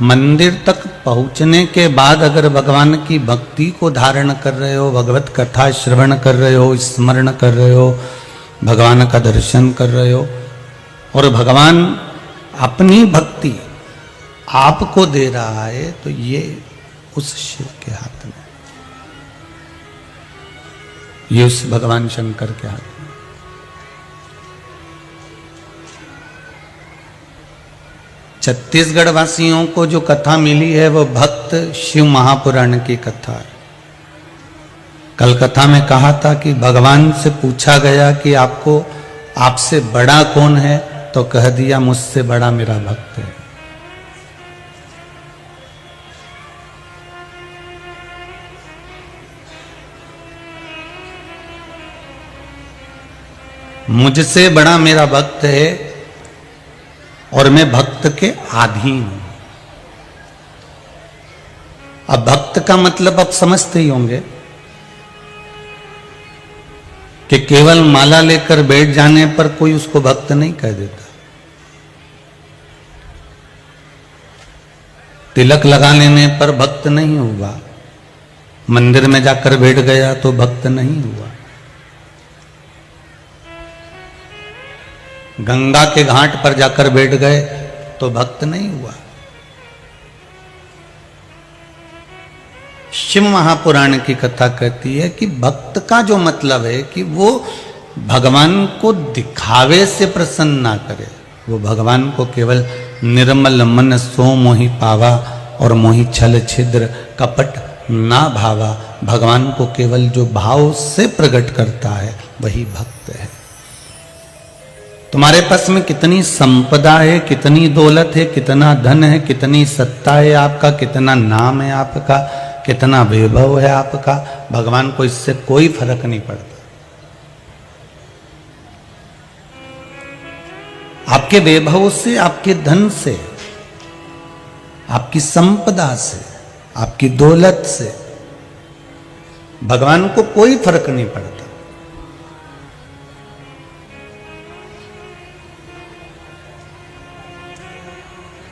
मंदिर तक पहुंचने के बाद अगर भगवान की भक्ति को धारण कर रहे हो, भगवत कथा श्रवण कर रहे हो, स्मरण कर रहे हो, भगवान का दर्शन कर रहे हो, और भगवान अपनी भक्ति आपको दे रहा है, तो ये उस शिव के हाथ में, ये उस भगवान शंकर के हाथ में। छत्तीसगढ़ वासियों को जो कथा मिली है वो भक्त शिव महापुराण की कथा है। कल कथा में कहा था कि भगवान से पूछा गया कि आपसे बड़ा कौन है, तो कह दिया मुझसे बड़ा मेरा भक्त है। मुझसे बड़ा मेरा भक्त है और मैं भक्त के अधीन हूं। अब भक्त का मतलब आप समझते ही होंगे कि केवल माला लेकर बैठ जाने पर कोई उसको भक्त नहीं कह देता। तिलक लगा लेने पर भक्त नहीं हुआ, मंदिर में जाकर बैठ गया तो भक्त नहीं हुआ, गंगा के घाट पर जाकर बैठ गए तो भक्त नहीं हुआ। शिव महापुराण की कथा कहती है कि भक्त का जो मतलब है कि वो भगवान को दिखावे से प्रसन्न ना करे, वो भगवान को केवल निर्मल मन सो मोहि पावा और मोहि छल छिद्र कपट ना भावा, भगवान को केवल जो भाव से प्रकट करता है वही भक्त है। तुम्हारे पास में कितनी संपदा है, कितनी दौलत है, कितना धन है, कितनी सत्ता है आपका, कितना नाम है आपका, कितना वैभव है आपका, भगवान को इससे कोई फर्क नहीं पड़ता। आपके वैभव से, आपके धन से, आपकी संपदा से, आपकी दौलत से भगवान को कोई फर्क नहीं पड़ता।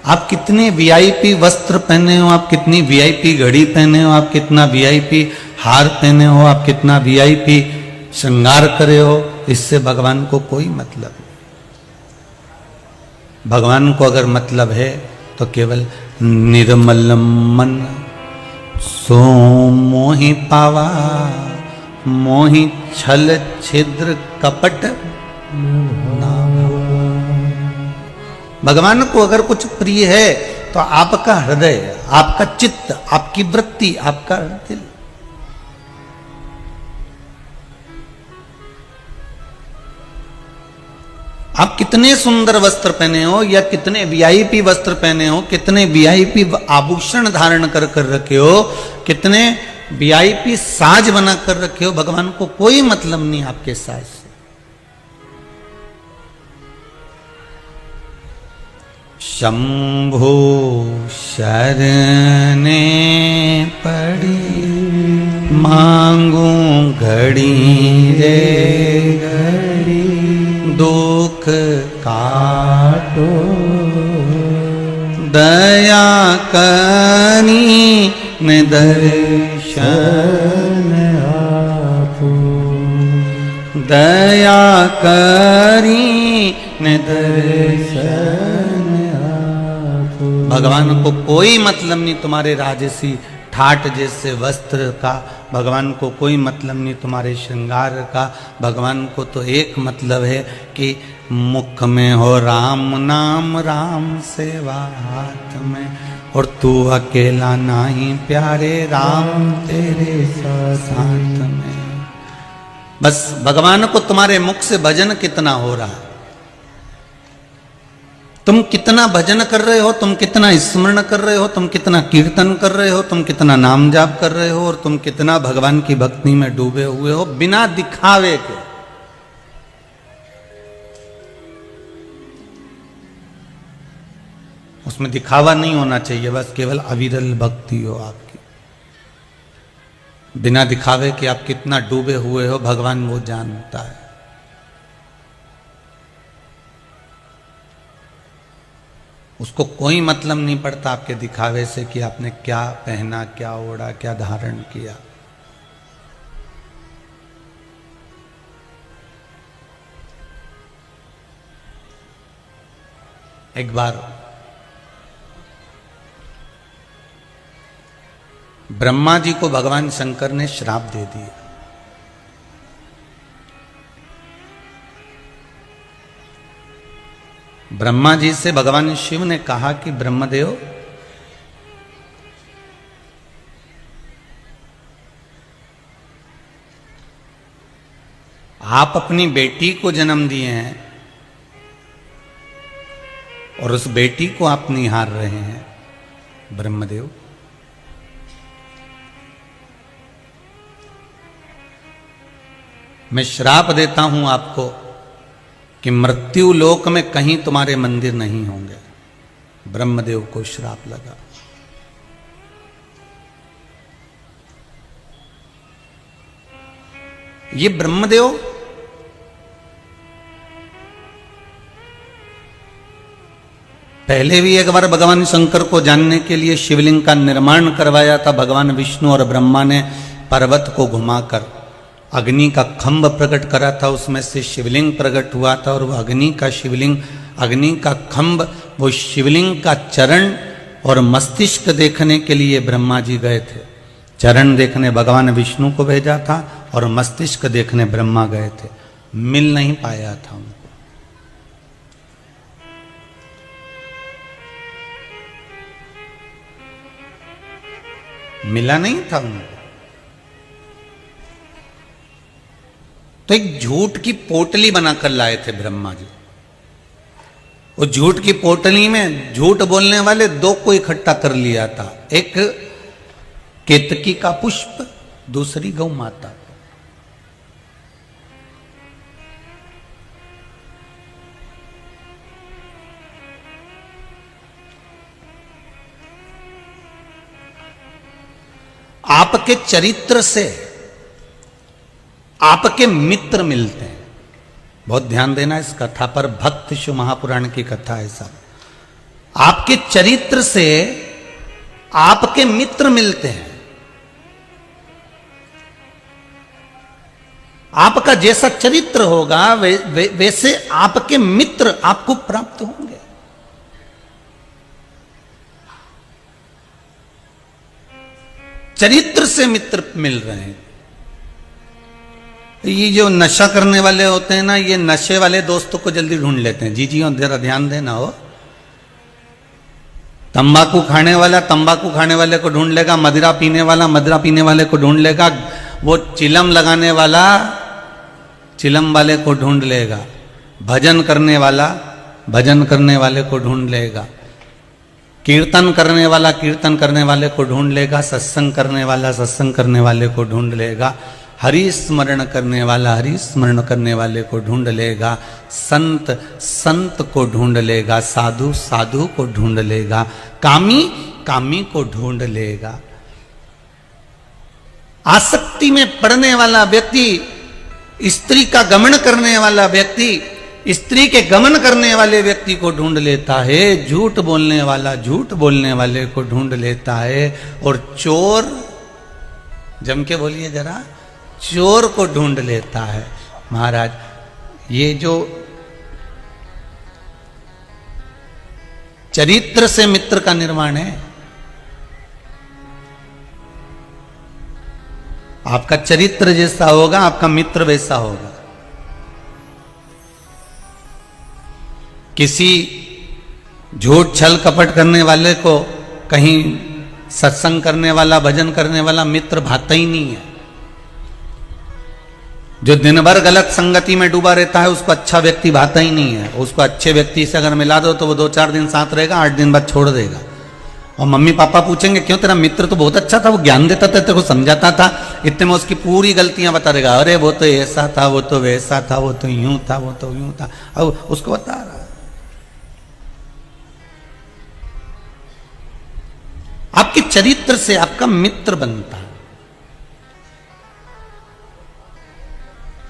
आप कितने वीआईपी वस्त्र पहने हो, आप कितनी वीआईपी घड़ी पहने हो, आप कितना वीआईपी हार पहने हो, आप कितना वीआईपी श्रृंगार करे हो, इससे भगवान को कोई मतलब नहीं। भगवान को अगर मतलब है तो केवल निर्मल मन सो मोहि पावा मोहि छल छिद्र कपट ना। भगवान को अगर कुछ प्रिय है तो आपका हृदय, आपका चित्त, आपकी वृत्ति, आपका दिल। आप कितने सुंदर वस्त्र पहने हो या कितने वीआईपी वस्त्र पहने हो, कितने वीआईपी आभूषण धारण कर रखे हो, कितने वीआईपी साज बना कर रखे हो, भगवान को कोई मतलब नहीं आपके साज से। शंभो शरणे पड़ी मांगू घड़ी रे घड़ी, दुख काटो दया करी ने दर्शन आपो, दया करी ने दर्शन। भगवान को कोई मतलब नहीं तुम्हारे राजसी ठाट जैसे वस्त्र का, भगवान को कोई मतलब नहीं तुम्हारे श्रृंगार का। भगवान को तो एक मतलब है कि मुख में हो राम नाम, राम सेवा हाथ में, और तू अकेला नहीं प्यारे, राम तेरे साथ में। बस भगवान को तुम्हारे मुख से भजन कितना हो रहा है, तुम कितना भजन कर रहे हो, तुम कितना स्मरण कर रहे हो, तुम कितना कीर्तन कर रहे हो, तुम कितना नाम जाप कर रहे हो और तुम कितना भगवान की भक्ति में डूबे हुए हो बिना दिखावे के। उसमें दिखावा नहीं होना चाहिए, बस केवल अविरल भक्ति हो आपकी, बिना दिखावे कि आप कितना डूबे हुए हो भगवान वो जानता है। उसको कोई मतलब नहीं पड़ता आपके दिखावे से कि आपने क्या पहना, क्या ओढ़ा, क्या धारण किया। एक बार ब्रह्मा जी को भगवान शंकर ने श्राप दे दिया। ब्रह्मा जी से भगवान शिव ने कहा कि ब्रह्मदेव, आप अपनी बेटी को जन्म दिए हैं और उस बेटी को आप निहार रहे हैं। ब्रह्मदेव, मैं श्राप देता हूं आपको कि मृत्यु लोक में कहीं तुम्हारे मंदिर नहीं होंगे। ब्रह्मदेव को श्राप लगा। ये ब्रह्मदेव पहले भी एक बार भगवान शंकर को जानने के लिए शिवलिंग का निर्माण करवाया था। भगवान विष्णु और ब्रह्मा ने पर्वत को घुमाकर अग्नि का खंभ प्रकट करा था, उसमें से शिवलिंग प्रकट हुआ था और वह अग्नि का शिवलिंग, अग्नि का खंभ, वो शिवलिंग का चरण और मस्तिष्क देखने के लिए ब्रह्मा जी गए थे। चरण देखने भगवान विष्णु को भेजा था और मस्तिष्क देखने ब्रह्मा गए थे। मिल नहीं पाया था उनको। मिला नहीं था उनको। तो एक झूठ की पोटली बनाकर लाए थे ब्रह्मा जी। वो झूठ की पोटली में झूठ बोलने वाले दो को इकट्ठा कर लिया था, एक केतकी का पुष्प, दूसरी गौ माता। आपके चरित्र से आपके मित्र मिलते हैं। बहुत ध्यान देना इस कथा पर, भक्त शिव महापुराण की कथा है सब। आपके चरित्र से आपके मित्र मिलते हैं। आपका जैसा चरित्र होगा वैसे आपके मित्र आपको प्राप्त होंगे। चरित्र से मित्र मिल रहे हैं। ये जो नशा करने वाले होते हैं ना, ये नशे वाले दोस्तों को जल्दी ढूंढ लेते हैं। जी जरा ध्यान देना हो। तंबाकू खाने वाला तंबाकू खाने वाले को ढूंढ लेगा, मदिरा पीने वाला मदिरा पीने वाले को ढूंढ लेगा, वो चिलम लगाने वाला चिलम वाले को ढूंढ लेगा, भजन करने वाला भजन करने वाले को ढूंढ लेगा, कीर्तन करने वाला कीर्तन करने वाले को ढूंढ लेगा, सत्संग करने वाला सत्संग करने वाले को ढूंढ लेगा, हरि स्मरण करने वाला हरि स्मरण करने वाले को ढूंढ लेगा, संत संत को ढूंढ लेगा, साधु साधु को ढूंढ लेगा, कामी कामी को ढूंढ लेगा। आसक्ति में पड़ने वाला व्यक्ति, स्त्री का गमन करने वाला व्यक्ति स्त्री के गमन करने वाले व्यक्ति को ढूंढ लेता है, झूठ बोलने वाला झूठ बोलने वाले को ढूंढ लेता है, और चोर, जम के बोलिए जरा, चोर को ढूंढ लेता है। महाराज, ये जो चरित्र से मित्र का निर्माण है, आपका चरित्र जैसा होगा आपका मित्र वैसा होगा। किसी झूठ छल कपट करने वाले को कहीं सत्संग करने वाला भजन करने वाला मित्र भाता ही नहीं है। जो दिन भर गलत संगति में डूबा रहता है उसको अच्छा व्यक्ति भाता ही नहीं है। उसको अच्छे व्यक्ति से अगर मिला दो तो वो 2-4 दिन साथ रहेगा, 8 दिन बाद छोड़ देगा। और मम्मी पापा पूछेंगे क्यों, तेरा मित्र तो बहुत अच्छा था, वो ज्ञान देता था, तेरे को समझाता था, इतने में उसकी पूरी गलतियां बता देगा। अरे वो तो ऐसा था, वो तो वैसा था, वो तो यूं था, वो तो यूं था, अब उसको बता रहा है। आपके चरित्र से आपका मित्र बनता है।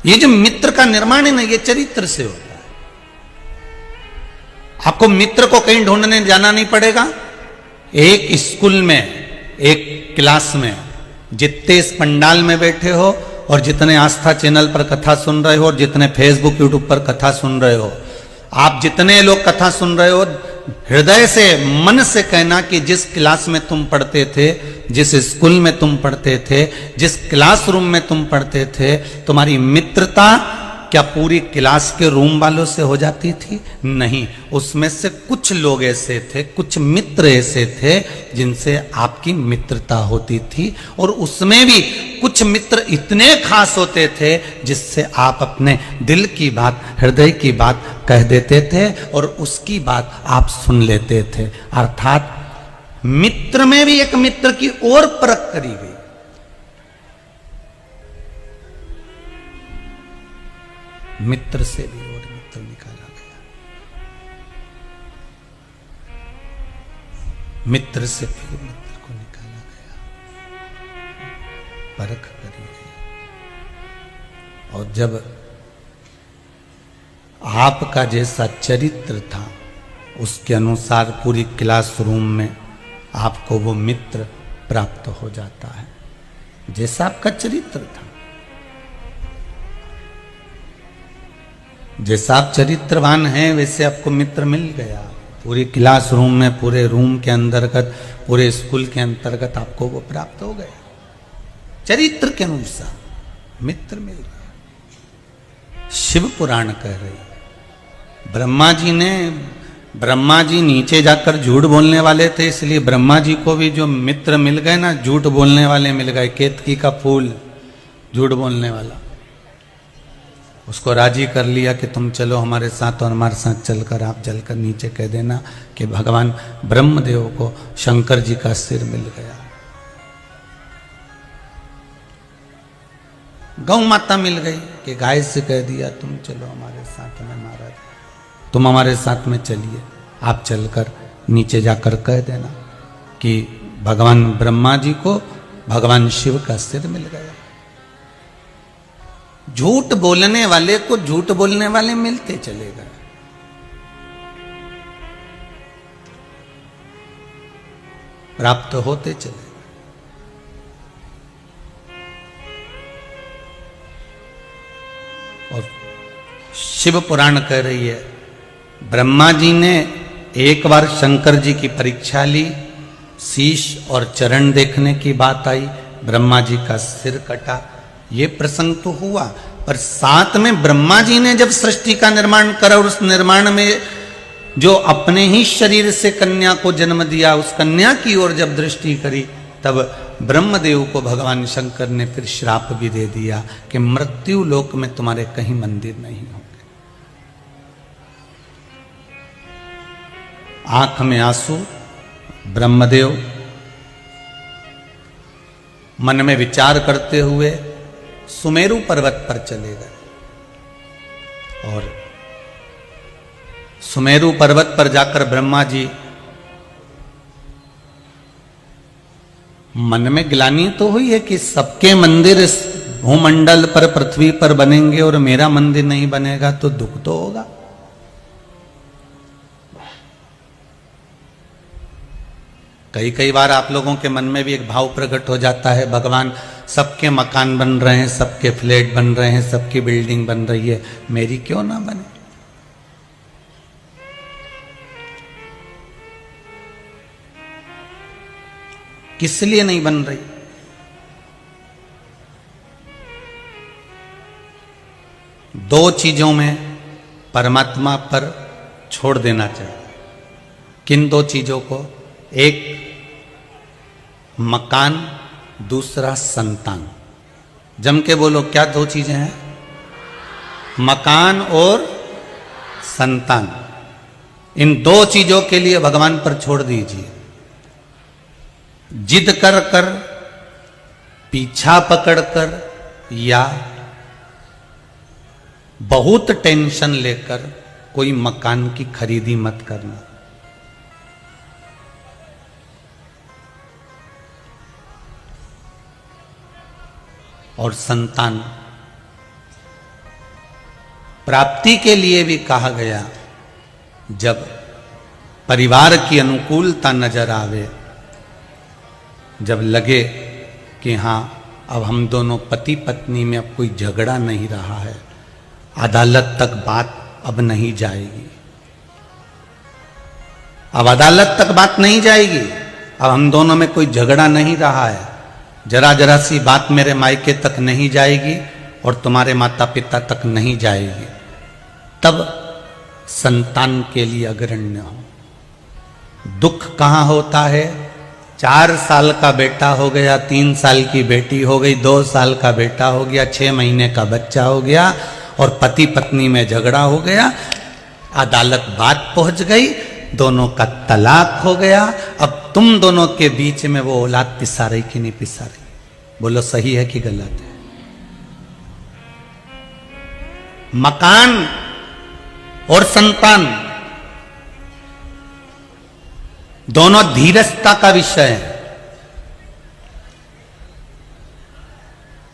ये जो मित्र का निर्माण है ना, ये चरित्र से होता है। आपको मित्र को कहीं ढूंढने जाना नहीं पड़ेगा। एक स्कूल में, एक क्लास में जितने इस पंडाल में बैठे हो और जितने आस्था चैनल पर कथा सुन रहे हो और जितने फेसबुक यूट्यूब पर कथा सुन रहे हो, आप जितने लोग कथा सुन रहे हो, हृदय से, मन से कहना कि जिस क्लास में तुम पढ़ते थे, जिस स्कूल में तुम पढ़ते थे, जिस क्लासरूम में तुम पढ़ते थे, तुम्हारी मित्रता क्या पूरी क्लास के रूम वालों से हो जाती थी? नहीं, उसमें से कुछ लोग ऐसे थे, कुछ मित्र ऐसे थे जिनसे आपकी मित्रता होती थी। और उसमें भी कुछ मित्र इतने खास होते थे जिससे आप अपने दिल की बात, हृदय की बात कह देते थे और उसकी बात आप सुन लेते थे। अर्थात मित्र में भी एक मित्र की और परख करी गई। मित्र से भी और मित्र निकाला गया, मित्र से फिर मित्र को निकाला गया, परख करी गई। और जब आपका जैसा चरित्र था उसके अनुसार पूरी क्लासरूम में आपको वो मित्र प्राप्त हो जाता है, जैसा आपका चरित्र था। जैसा आप चरित्रवान हैं वैसे आपको मित्र मिल गया। पूरी क्लासरूम में, पूरे रूम के अंतर्गत, पूरे स्कूल के अंतर्गत आपको वो प्राप्त हो गया। चरित्र के अनुसार मित्र मिल गया। शिव पुराण कह रही, ब्रह्मा जी नीचे जाकर झूठ बोलने वाले थे, इसलिए ब्रह्मा जी को भी जो मित्र मिल गए ना, झूठ बोलने वाले मिल गए। केतकी का फूल, झूठ बोलने वाला, उसको राजी कर लिया कि तुम चलो हमारे साथ, और हमारे साथ चलकर आप जलकर नीचे कह देना कि भगवान ब्रह्मदेव को शंकर जी का सिर मिल गया। गौ माता मिल गई कि गाय से कह दिया तुम चलो हमारे साथ में, महाराज तुम हमारे साथ में चलिए। आप चलकर नीचे जाकर कह देना कि भगवान ब्रह्मा जी को भगवान शिव का सिर मिल गया। झूठ बोलने वाले को झूठ बोलने वाले मिलते चले गए। प्राप्त होते चले गए। और शिव पुराण कह रही है, ब्रह्मा जी ने एक बार शंकर जी की परीक्षा ली, शीश और चरण देखने की बात आई, ब्रह्मा जी का सिर कटा। ये प्रसंग तो हुआ, पर साथ में ब्रह्मा जी ने जब सृष्टि का निर्माण करा और उस निर्माण में जो अपने ही शरीर से कन्या को जन्म दिया, उस कन्या की ओर जब दृष्टि करी, तब ब्रह्मदेव को भगवान शंकर ने फिर श्राप भी दे दिया कि मृत्यु लोक में तुम्हारे कहीं मंदिर नहीं होंगे। आंख में आंसू, ब्रह्मदेव मन में विचार करते हुए सुमेरु पर्वत पर चले गए। और सुमेरु पर्वत पर जाकर ब्रह्मा जी मन में ग्लानि तो हुई है कि सबके मंदिर इस भूमंडल पर, पृथ्वी पर बनेंगे और मेरा मंदिर नहीं बनेगा तो दुख तो होगा। कई बार आप लोगों के मन में भी एक भाव प्रकट हो जाता है, भगवान सबके मकान बन रहे हैं, सबके फ्लैट बन रहे हैं, सबकी बिल्डिंग बन रही है, मेरी क्यों ना बने। किस लिए नहीं बन रही? दो चीजों में परमात्मा पर छोड़ देना चाहिए। किन दो चीजों को? एक मकान, दूसरा संतान। जम के बोलो, क्या दो चीजें हैं? मकान और संतान, इन दो चीजों के लिए भगवान पर छोड़ दीजिए। जिद कर कर, पीछा पकड़ कर, या बहुत टेंशन लेकर कोई मकान की खरीदी मत करना। और संतान प्राप्ति के लिए भी कहा गया, जब परिवार की अनुकूलता नजर आवे, जब लगे कि हाँ अब हम दोनों पति पत्नी में अब कोई झगड़ा नहीं रहा है, अदालत तक बात अब नहीं जाएगी, अब अदालत तक बात नहीं जाएगी, अब हम दोनों में कोई झगड़ा नहीं रहा है, जरा जरा सी बात मेरे मायके तक नहीं जाएगी और तुम्हारे माता पिता तक नहीं जाएगी, तब संतान के लिए अग्रण्य हो। दुख कहाँ होता है? 4 साल का बेटा हो गया, 3 साल की बेटी हो गई, 2 साल का बेटा हो गया, 6 महीने का बच्चा हो गया और पति पत्नी में झगड़ा हो गया, अदालत बात पहुंच गई, दोनों का तलाक हो गया। अब तुम दोनों के बीच में वो औलाद पिसा रही कि नहीं पिसा रही? बोलो सही है कि गलत है? मकान और संतान दोनों धीरजता का विषय है।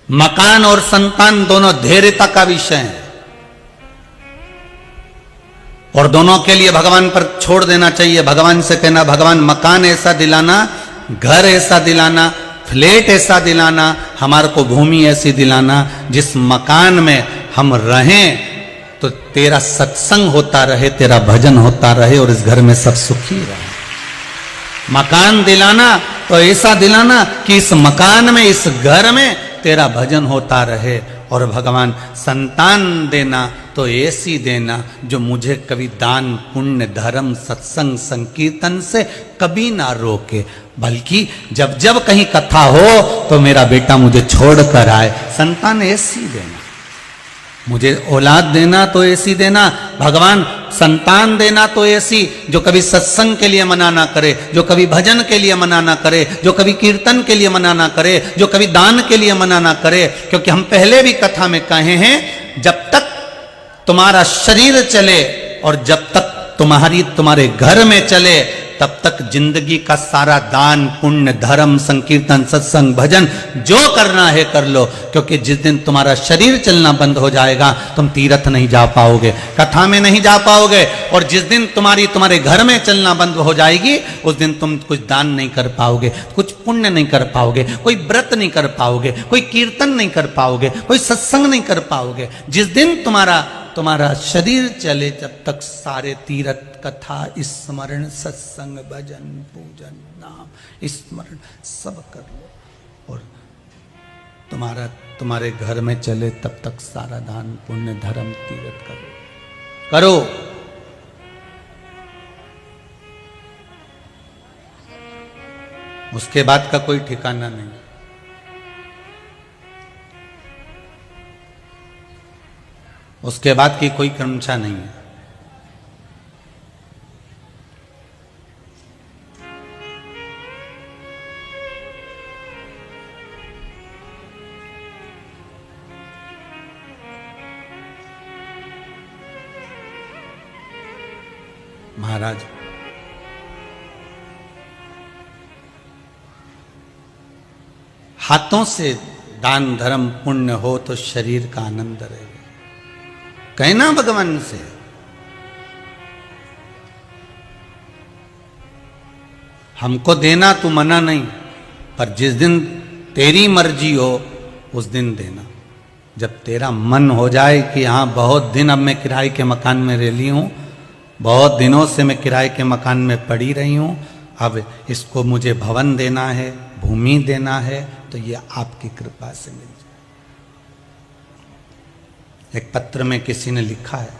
मकान और संतान दोनों धैर्यता का विषय है और दोनों के लिए भगवान पर छोड़ देना चाहिए। भगवान से कहना, भगवान मकान ऐसा दिलाना, घर ऐसा दिलाना, फ्लैट ऐसा दिलाना, हमारे को भूमि ऐसी दिलाना जिस मकान में हम रहें तो तेरा सत्संग होता रहे, तेरा भजन होता रहे और इस घर में सब सुखी रहे। मकान दिलाना तो ऐसा दिलाना कि इस मकान में, इस घर में तेरा भजन होता रहे। और भगवान संतान देना तो ऐसी देना जो मुझे कभी दान पुण्य धर्म सत्संग संकीर्तन से कभी ना रोके, बल्कि जब जब कहीं कथा हो तो मेरा बेटा मुझे छोड़ कर आए। संतान ऐसी देना, मुझे औलाद देना तो ऐसी देना, भगवान संतान देना तो ऐसी जो कभी सत्संग के लिए मना ना करे, जो कभी भजन के लिए मना ना करे, जो कभी कीर्तन के लिए मना ना करे, जो कभी दान के लिए मना ना करे। क्योंकि हम पहले भी कथा में कहे हैं, जब तक तुम्हारा शरीर चले और जब तक तुम्हारे घर में चले, तब तक जिंदगी का सारा दान पुण्य धर्म संकीर्तन सत्संग भजन जो करना है कर लो। क्योंकि जिस दिन तुम्हारा शरीर चलना बंद हो जाएगा, तुम तीर्थ नहीं जा पाओगे, कथा में नहीं जा पाओगे। और जिस दिन तुम्हारे घर में चलना बंद हो जाएगी, उस दिन तुम कुछ दान नहीं कर पाओगे, कुछ पुण्य नहीं कर पाओगे, कोई व्रत नहीं कर पाओगे, कोई कीर्तन नहीं कर पाओगे, कोई सत्संग नहीं कर पाओगे। जिस दिन तुम्हारा शरीर चले, जब तक सारे तीर्थ कथा स्मरण सत्संग भजन पूजन नाम स्मरण सब कर लो और तुम्हारे घर में चले, तब तक सारा दान पुण्य धर्म तीर्थ करो। उसके बाद का कोई ठिकाना नहीं। उसके बाद की कोई क्रमशः नहीं है। महाराज, हाथों से दान धर्म पुण्य हो तो शरीर का आनंद रहेगा। कहना भगवान से, हमको देना तू मना नहीं, पर जिस दिन तेरी मर्जी हो उस दिन देना। जब तेरा मन हो जाए कि हाँ बहुत दिन अब मैं किराए के मकान में रह ली हूँ, बहुत दिनों से मैं किराए के मकान में पड़ी रही हूँ, अब इसको मुझे भवन देना है, भूमि देना है, तो ये आपकी कृपा से मिल जाए। एक पत्र में किसी ने लिखा है,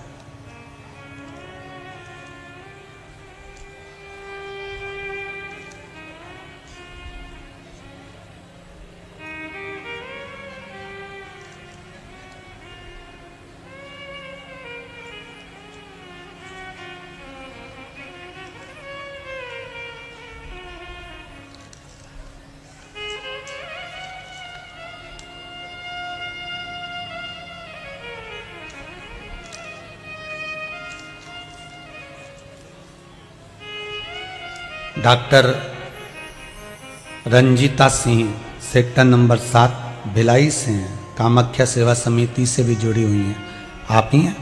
doctor Ranjita Singh sector number 7 Bhilai से हैं, कामाख्या सेवा समिति से भी जुड़ी हुई हैं। आप ही हैं?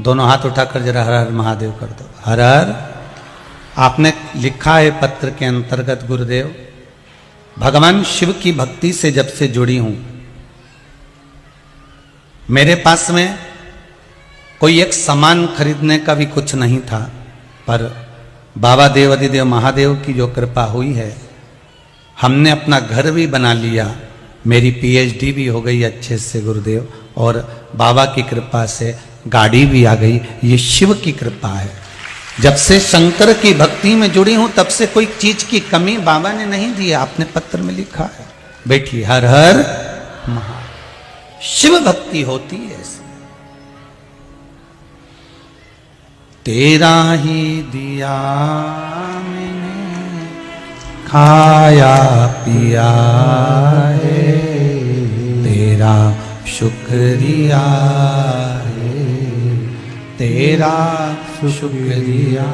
दोनों हाथ उठाकर जरा हर हर महादेव कर दो। हर हर। आपने लिखा है पत्र के अंतर्गत, गुरुदेव भगवान शिव की भक्ति से जब से जुड़ी हूं, मेरे पास में कोई एक सामान खरीदने का भी कुछ नहीं था, पर बाबा देवाधिदेव महादेव की जो कृपा हुई है, हमने अपना घर भी बना लिया, मेरी पीएचडी भी हो गई अच्छे से गुरुदेव, और बाबा की कृपा से गाड़ी भी आ गई। ये शिव की कृपा है। जब से शंकर की भक्ति में जुड़ी हूं तब से कोई चीज की कमी बाबा ने नहीं दी। आपने पत्र में लिखा है। बैठिए। हर हर महा। शिव भक्ति होती है ऐसी। तेरा ही दिया मैंने खाया पिया है, तेरा शुक्रिया है, तेरा शुक्रिया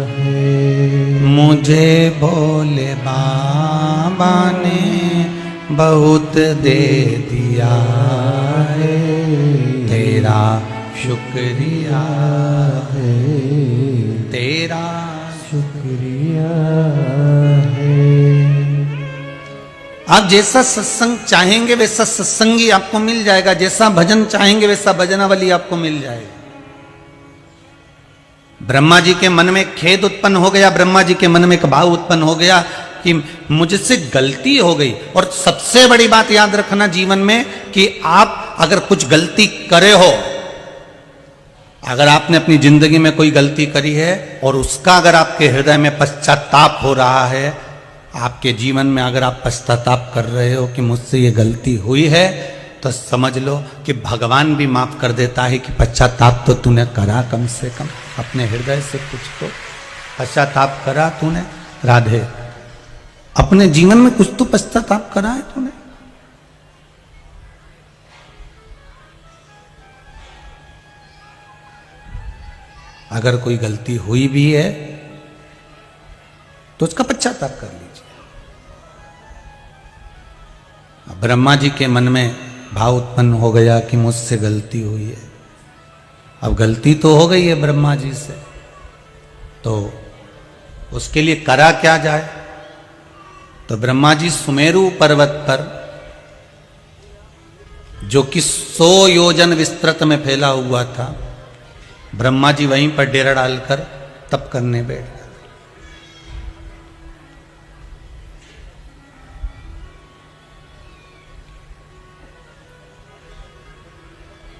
है। मुझे भोले बाबा ने बहुत दे दिया है, तेरा शुक्रिया है, तेरा शुक्रिया है। आप जैसा सत्संग चाहेंगे वैसा सत्संगी आपको मिल जाएगा, जैसा भजन चाहेंगे वैसा भजनावली आपको मिल जाएगा। ब्रह्मा जी के मन में खेद उत्पन्न हो गया, ब्रह्मा जी के मन में एक भाव उत्पन्न हो गया कि मुझसे गलती हो गई। और सबसे बड़ी बात याद रखना जीवन में कि आप अगर कुछ गलती करे हो, अगर आपने अपनी जिंदगी में कोई गलती करी है और उसका अगर आपके हृदय में पश्चाताप हो रहा है, आपके जीवन में अगर आप पश्चाताप कर रहे हो कि मुझसे ये गलती हुई है, तो समझ लो कि भगवान भी माफ कर देता है कि पश्चाताप तो तूने करा, कम से कम अपने हृदय से कुछ तो पश्चाताप करा तूने। राधे, अपने जीवन में कुछ तो पश्चाताप करा है तूने। अगर कोई गलती हुई भी है तो उसका पश्चाताप कर लीजिए। ब्रह्मा जी के मन में भाव उत्पन्न हो गया कि मुझसे गलती हुई है। अब गलती तो हो गई है ब्रह्मा जी से, तो उसके लिए करा क्या जाए। तो ब्रह्मा जी सुमेरु पर्वत पर, जो कि 100 योजन विस्तृत में फैला हुआ था, ब्रह्मा जी वहीं पर डेरा डालकर तप करने बैठ गए।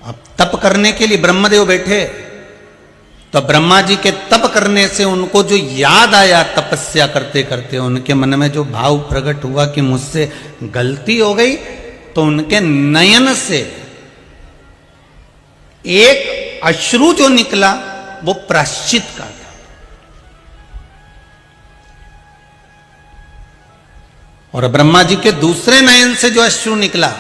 अब तप करने के लिए ब्रह्मदेव बैठे, तो ब्रह्मा जी के तप करने से उनको जो याद आया, तपस्या करते करते उनके मन में जो भाव प्रकट हुआ कि मुझसे गलती हो गई, तो उनके नयन से एक अश्रु जो निकला वो प्रायश्चित का था। और ब्रह्मा जी के दूसरे नयन से जो अश्रु निकला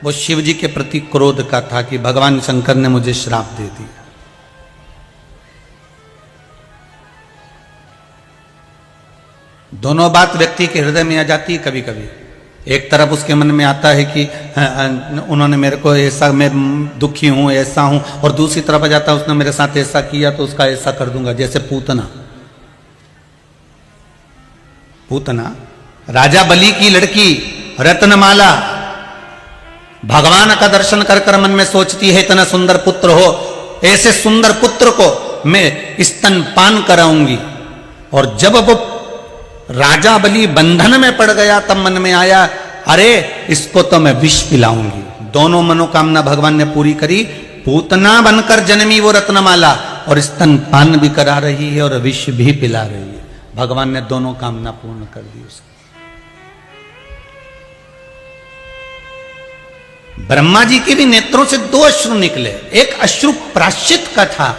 वो शिव जी के प्रति क्रोध का था कि भगवान शंकर ने मुझे श्राप दे दिया। दोनों बात व्यक्ति के हृदय में आ जाती है कभी कभी। एक तरफ उसके मन में आता है कि उन्होंने मेरे को ऐसा, मैं दुखी हूं, ऐसा हूं, और दूसरी तरफ आ जाता है उसने मेरे साथ ऐसा किया तो उसका ऐसा कर दूंगा। जैसे पूतना, पूतना राजा बलि की लड़की रत्नमाला भगवान का दर्शन कर कर मन में सोचती है इतना सुंदर पुत्र हो, ऐसे सुंदर पुत्र को मैं स्तनपान कराऊंगी। और जब वो राजा बलि बंधन में पड़ गया तब मन में आया, अरे इसको तो मैं विष पिलाऊंगी। दोनों मनोकामना भगवान ने पूरी करी। पूतना बनकर जन्मी वो रत्नमाला और स्तनपान भी करा रही है और विष भी पिला रही है। भगवान ने दोनों कामना पूर्ण कर दी उसकी। ब्रह्मा जी के भी नेत्रों से 2 अश्रु निकले। एक अश्रु प्रायश्चित का था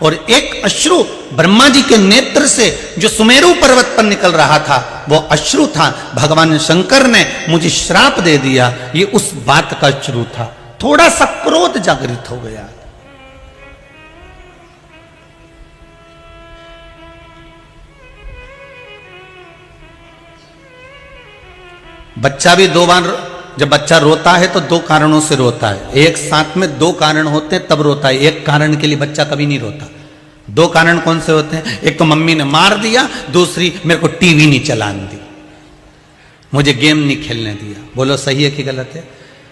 और एक अश्रु ब्रह्मा जी के नेत्र से जो सुमेरु पर्वत पर निकल रहा था वो अश्रु था। भगवान शंकर ने मुझे श्राप दे दिया, ये उस बात का अश्रु था। थोड़ा सा क्रोध जागृत हो गया। बच्चा भी दो बार, जब बच्चा रोता है तो दो कारणों से रोता है। एक साथ में दो कारण होते हैं तब रोता है, एक कारण के लिए बच्चा कभी नहीं रोता। दो कारण कौन से होते हैं? एक तो मम्मी ने मार दिया, दूसरी मेरे को टीवी नहीं चलाने दी, मुझे गेम नहीं खेलने दिया। बोलो सही है कि गलत है?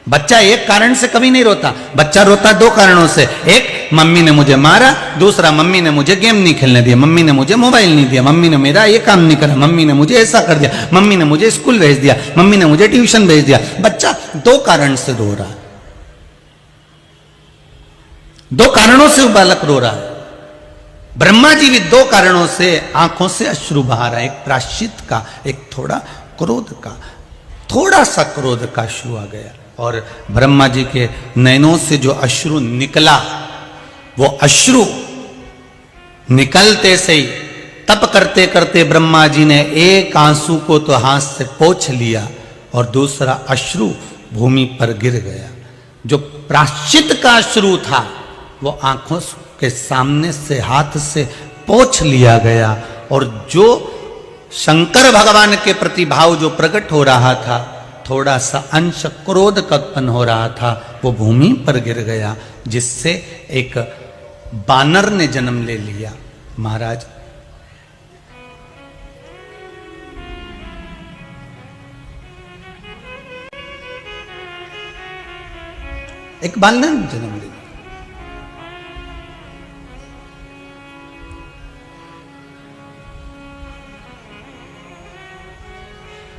बच्चा एक कारण से कभी नहीं रोता, बच्चा रोता दो कारणों से। एक, मम्मी ने मुझे मारा, दूसरा मम्मी ने मुझे गेम नहीं खेलने दिया, मम्मी ने मुझे मोबाइल नहीं दिया, मम्मी ने मेरा ये काम नहीं करा, मम्मी ने मुझे ऐसा कर दिया, मम्मी ने मुझे स्कूल भेज दिया, मम्मी ने मुझे ट्यूशन भेज दिया। बच्चा दो कारण से रो रहा है, दो कारणों से बालक रो रहा है। ब्रह्मा जी भी दो कारणों से आंखों से अश्रु बहा रहा है, एक प्रायश्चित का, एक थोड़ा क्रोध का। थोड़ा सा क्रोध का अश्रु आ गया और ब्रह्मा जी के नयनों से जो अश्रु निकला, वो अश्रु निकलते से ही तप करते करते ब्रह्मा जी ने एक आंसू को तो हाथ से पोंछ लिया और दूसरा अश्रु भूमि पर गिर गया। जो प्रायश्चित का अश्रु था वो आंखों के सामने से हाथ से पोंछ लिया गया और जो शंकर भगवान के प्रति भाव जो प्रकट हो रहा था, थोड़ा सा अंश क्रोध का उत्पन्न हो रहा था, वो भूमि पर गिर गया, जिससे एक बानर ने जन्म ले लिया। महाराज, एक बानर ने जन्म ले लिया,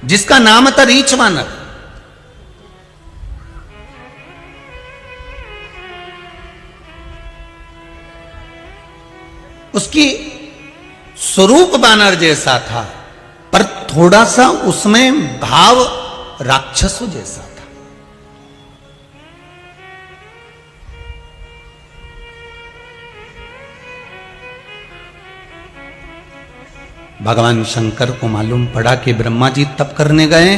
जिसका नाम था रीछ वानर। उसकी स्वरूप बानर जैसा था, पर थोड़ा सा उसमें भाव राक्षसों जैसा था। भगवान शंकर को मालूम पड़ा कि ब्रह्मा जी तप करने गए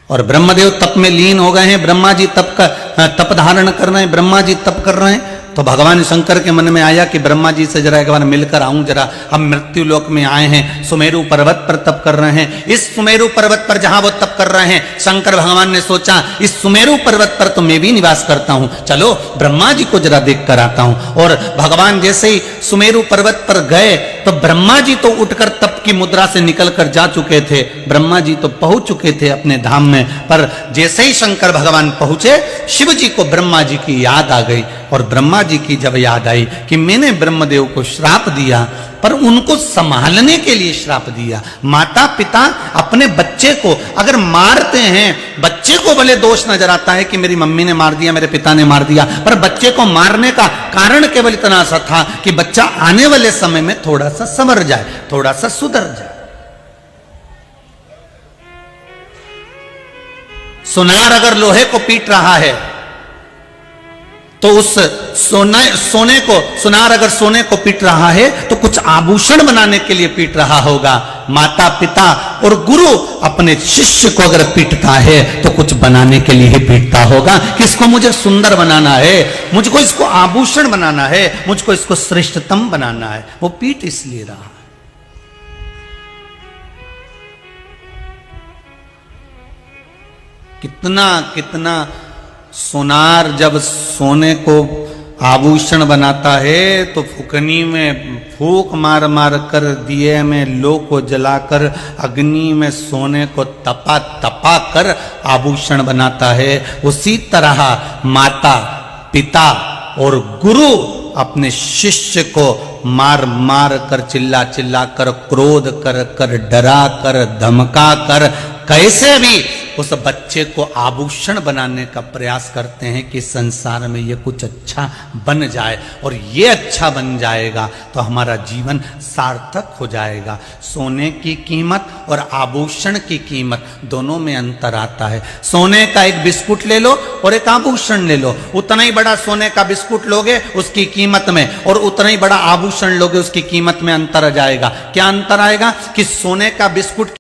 और ब्रह्मदेव तप में लीन हो गए हैं, ब्रह्मा जी तप धारण कर रहे हैं, ब्रह्मा जी तप कर रहे हैं। तो भगवान शंकर के मन में आया कि ब्रह्मा जी से जरा एक बार मिलकर आऊं, जरा हम मृत्यु लोक में आए हैं, सुमेरु पर्वत पर तप कर रहे हैं। इस सुमेरु पर्वत पर जहां वो तप कर रहे हैं, शंकर भगवान ने सोचा इस सुमेरु पर्वत पर तो मैं भी निवास करता हूं, चलो ब्रह्मा जी को जरा देख कर आता हूं। और भगवान जैसे ही सुमेरु पर्वत पर गए तो ब्रह्मा जी तो उठकर तप की मुद्रा से निकलकर जा चुके थे, ब्रह्मा जी तो पहुंच चुके थे अपने धाम में। पर जैसे ही शंकर भगवान पहुंचे, शिव जी को ब्रह्मा जी की याद आ गई और ब्रह्मा जी की जब याद आई कि मैंने ब्रह्मदेव को श्राप दिया, पर उनको संभालने के लिए श्राप दिया। माता पिता अपने बच्चे को अगर मारते हैं, बच्चे को भले दोष नजर आता है कि मेरी मम्मी ने मार दिया, मेरे पिता ने मार दिया, पर बच्चे को मारने का कारण केवल इतना सा था कि बच्चा आने वाले समय में थोड़ा सा संवर जाए, थोड़ा सा सुधर जाए। सुनार अगर लोहे को पीट रहा है तो उस सुनार अगर सोने को पीट रहा है तो कुछ आभूषण बनाने के लिए पीट रहा होगा। माता पिता और गुरु अपने शिष्य को अगर पीटता है तो कुछ बनाने के लिए ही पीटता होगा कि इसको मुझे सुंदर बनाना है, मुझको इसको आभूषण बनाना है, मुझको इसको श्रेष्ठतम बनाना है। वो पीट इसलिए रहा। कितना सोनार जब सोने को आभूषण बनाता है तो फुकनी में फूक मार मार कर, दिए में लो को जलाकर, अग्नि में सोने को तपा तपा कर आभूषण बनाता है। उसी तरह माता पिता और गुरु अपने शिष्य को मार मार कर, चिल्ला चिल्ला कर, क्रोध कर कर, डरा कर, धमका कर, कैसे भी उस बच्चे को आभूषण बनाने का प्रयास करते हैं कि संसार में ये कुछ अच्छा बन जाए, और ये अच्छा बन जाएगा तो हमारा जीवन सार्थक हो जाएगा। सोने की कीमत और आभूषण की कीमत दोनों में अंतर आता है। सोने का एक बिस्कुट ले लो और एक आभूषण ले लो, उतना ही बड़ा सोने का बिस्कुट लोगे उसकी कीमत में, और उतना ही बड़ा आभूषण लोगे उसकी कीमत में अंतर आ जाएगा। क्या अंतर आएगा कि सोने का बिस्कुट